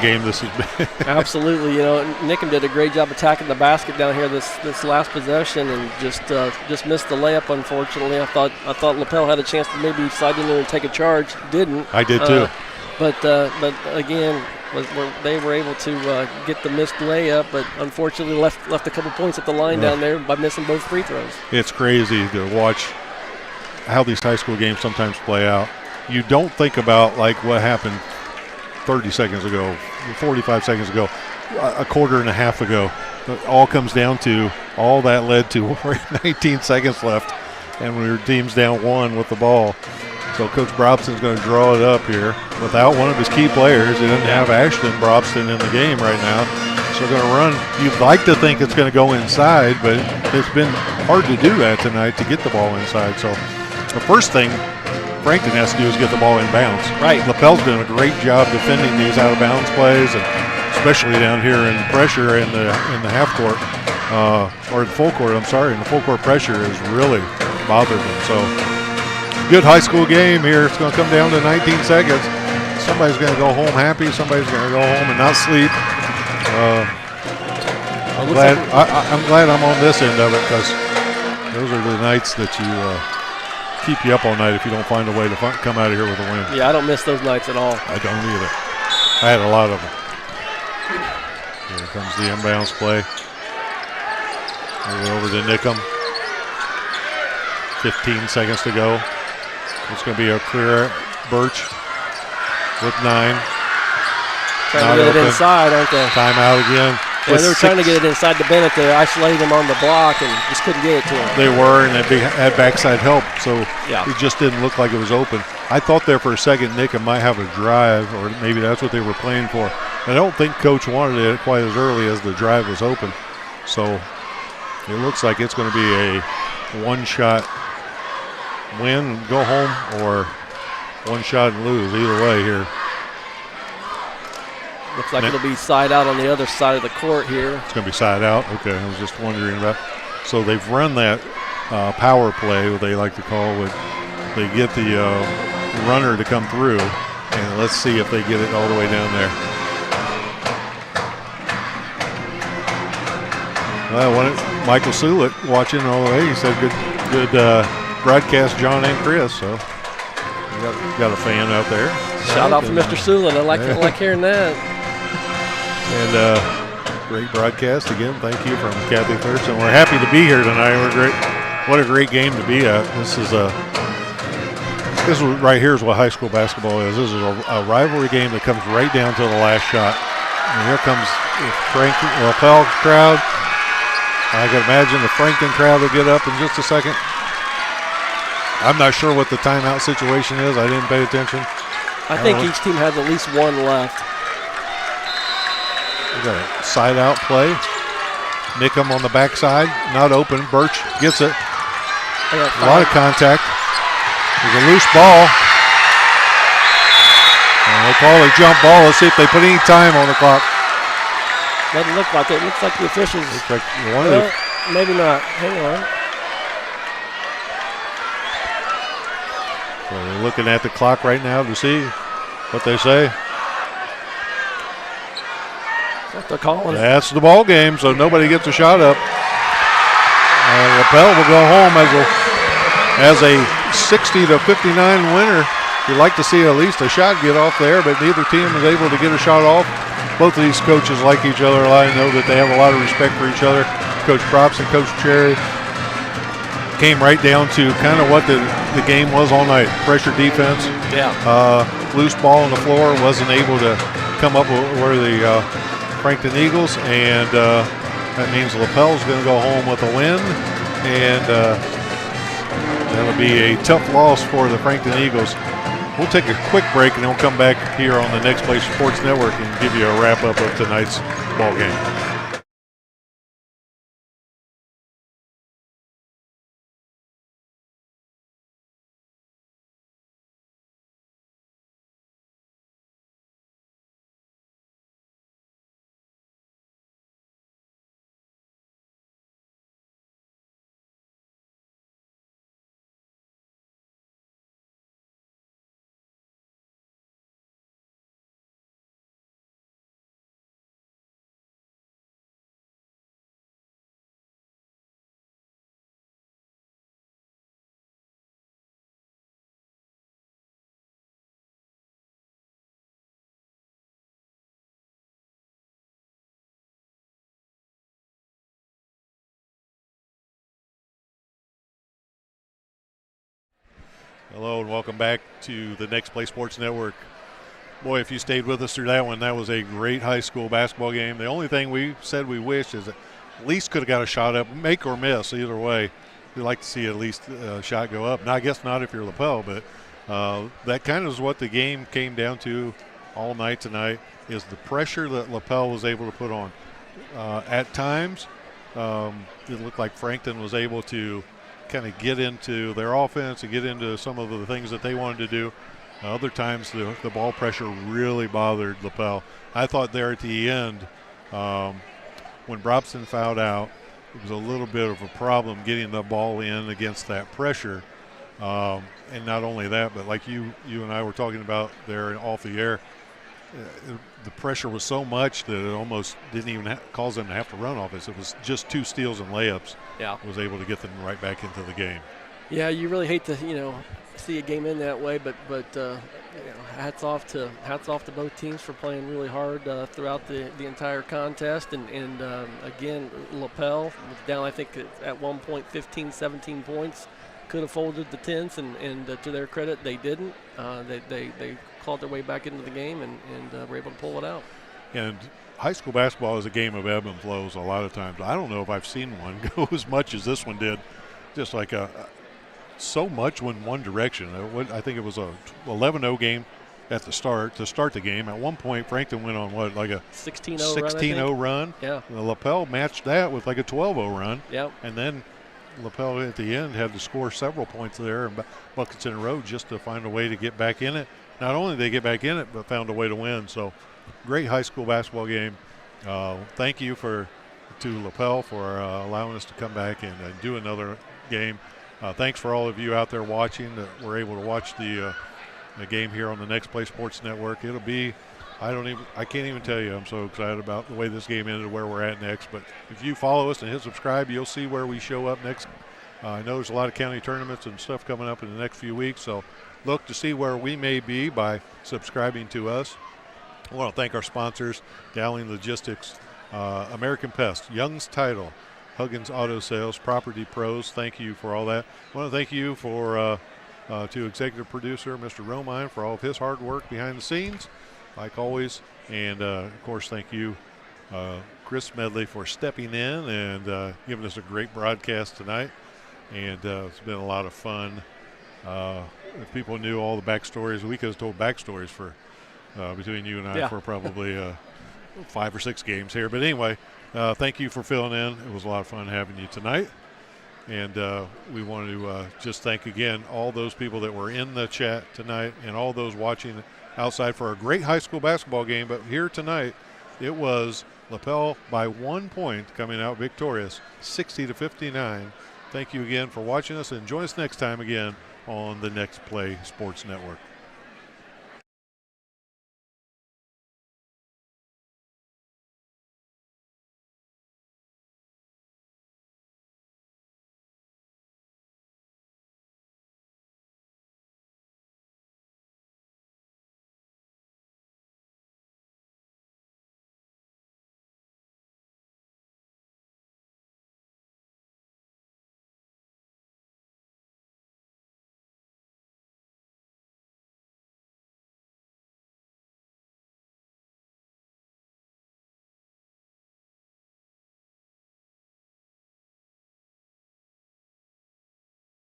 game this has been. Absolutely. You know, Nickham did a great job attacking the basket down here this last possession, and just missed the layup. Unfortunately, I thought Lapel had a chance to maybe slide in there and take a charge. Didn't. I did too. But again, they were able to get the missed layup, but unfortunately left a couple points at the line down there by missing both free throws. It's crazy to watch how these high school games sometimes play out. You don't think about like what happened 30 seconds ago, 45 seconds ago, a quarter and a half ago. It all comes down to all that led to 19 seconds left, and we were teams down 1 with the ball. So Coach Brobson's going to draw it up here without one of his key players. He doesn't have Ashton Brobson in the game right now. So they're going to run. You'd like to think it's going to go inside, but it's been hard to do that tonight to get the ball inside. So the first thing Frankton has to do is get the ball in bounds. Right. Lapel's doing a great job defending these out of bounds plays, and especially down here in pressure in the half court, or the full court. I'm sorry, and the full court pressure has really bothered them. So good high school game here. It's going to come down to 19 seconds. Somebody's going to go home happy. Somebody's going to go home and not sleep. I'm glad I'm on this end of it, because those are the nights that you keep you up all night if you don't find a way to come out of here with a win. Yeah, I don't miss those nights at all. I don't either. I had a lot of them. Here comes the inbounds play. Over to Nickham. 15 seconds to go. It's going to be a clear Birch with 9. Trying to get it inside, aren't they? Timeout again. Yeah, they were trying to get it inside to Bennett there, isolate him on the block, and just couldn't get it to him. They were, and they had backside help, so yeah. It just didn't look like it was open. I thought there for a second Nickham might have a drive, or maybe that's what they were playing for. I don't think Coach wanted it quite as early as the drive was open. So it looks like it's going to be a one-shot win, go home, or one shot and lose, either way here. Looks like it'll be side out on the other side of the court here. It's going to be side out? Okay, I was just wondering about. So they've run that power play, what they like to call, with they get the runner to come through, and let's see if they get it all the way down there. Well, Michael Sulick watching all the way. He said good broadcast, John and Chris. So we got a fan out there. Shout out for Mr. Sulick. I like hearing that. And great broadcast again. Thank you from Kathy Thurston. We're happy to be here tonight. What a great game to be at. This is right here is what high school basketball is. This is a rivalry game that comes right down to the last shot. And here comes the Frankton Lapel crowd. I can imagine the Frankton crowd will get up in just a second. I'm not sure what the timeout situation is. I didn't pay attention. I think each team has at least one left. We got a side out play. Nickham on the backside, not open. Birch gets it. A lot of contact. There's a loose ball. And they call a jump ball. Let's see if they put any time on the clock. Doesn't look like it. Looks like the officials. Looks like one of the. Maybe not. Hang on. So they're looking at the clock right now to see what they say. What they're calling. That's the ball game, so nobody gets a shot up. Lapel will go home as a 60 to 59 winner. You'd like to see at least a shot get off there, but neither team is able to get a shot off. Both of these coaches like each other a lot. I know that they have a lot of respect for each other. Coach Props and Coach Cherry came right down to kind of what the game was all night. Pressure defense. Yeah. Loose ball on the floor. Wasn't able to come up with where the Frankton Eagles, and that means Lapel's going to go home with a win, and that'll be a tough loss for the Frankton Eagles. We'll take a quick break, and then we'll come back here on the Next Play Sports Network and give you a wrap-up of tonight's ball game. Hello and welcome back to the Next Play Sports Network. Boy, if you stayed with us through that one, that was a great high school basketball game. The only thing we said we wished is at least could have got a shot up, make or miss, either way. We'd like to see at least a shot go up. Now, I guess not if you're Lapel, but that kind of is what the game came down to all night tonight, is the pressure that Lapel was able to put on. At times, it looked like Frankton was able to kind of get into their offense and get into some of the things that they wanted to do. Other times, the ball pressure really bothered Lapel. I thought there at the end, when Brobson fouled out, it was a little bit of a problem getting the ball in against that pressure. And not only that, but like you and I were talking about there off the air, the pressure was so much that it almost didn't even cause them to have to run offense. It was just 2 steals and layups. Yeah, was able to get them right back into the game. Yeah, you really hate to see a game in that way, but hats off to both teams for playing really hard throughout the entire contest. And again, Lapel was down, I think at one point 15, 17 points. Could have folded the tents, and to their credit, they didn't. They clawed their way back into the game and were able to pull it out. And high school basketball is a game of ebb and flows a lot of times. I don't know if I've seen one go as much as this one did. Just like so much went one direction. I think it was a 11-0 game at the start to start the game. At one point, Frankton went on like a 16-0 run. Yeah. The Lapel matched that with like a 12-0 run. Yep. And then Lapel at the end had to score several points there and buckets in a row just to find a way to get back in it. Not only did they get back in it, but found a way to win. So, great high school basketball game. Thank you to Lapel for allowing us to come back and do another game. Thanks for all of you out there watching that were able to watch the game here on the Next Play Sports Network. It'll be, I can't even tell you. I'm so excited about the way this game ended, where we're at next. But if you follow us and hit subscribe, you'll see where we show up next. I know there's a lot of county tournaments and stuff coming up in the next few weeks, so look to see where we may be by subscribing to us. I want to thank our sponsors, Dowling Logistics, American Pest, Young's Title, Huggins Auto Sales, Property Pros. Thank you for all that. I want to thank you to executive producer, Mr. Romine, for all of his hard work behind the scenes, like always. And, of course, thank you, Chris Medley, for stepping in and giving us a great broadcast tonight. And it's been a lot of fun. If people knew all the backstories, we could have told backstories for between you and I for probably 5 or 6 games here. But anyway, thank you for filling in. It was a lot of fun having you tonight. And we want to just thank again all those people that were in the chat tonight and all those watching outside for a great high school basketball game. But here tonight, it was Lapel by 1 point coming out victorious, 60-59. Thank you again for watching us, and join us next time again on the Next Play Sports Network.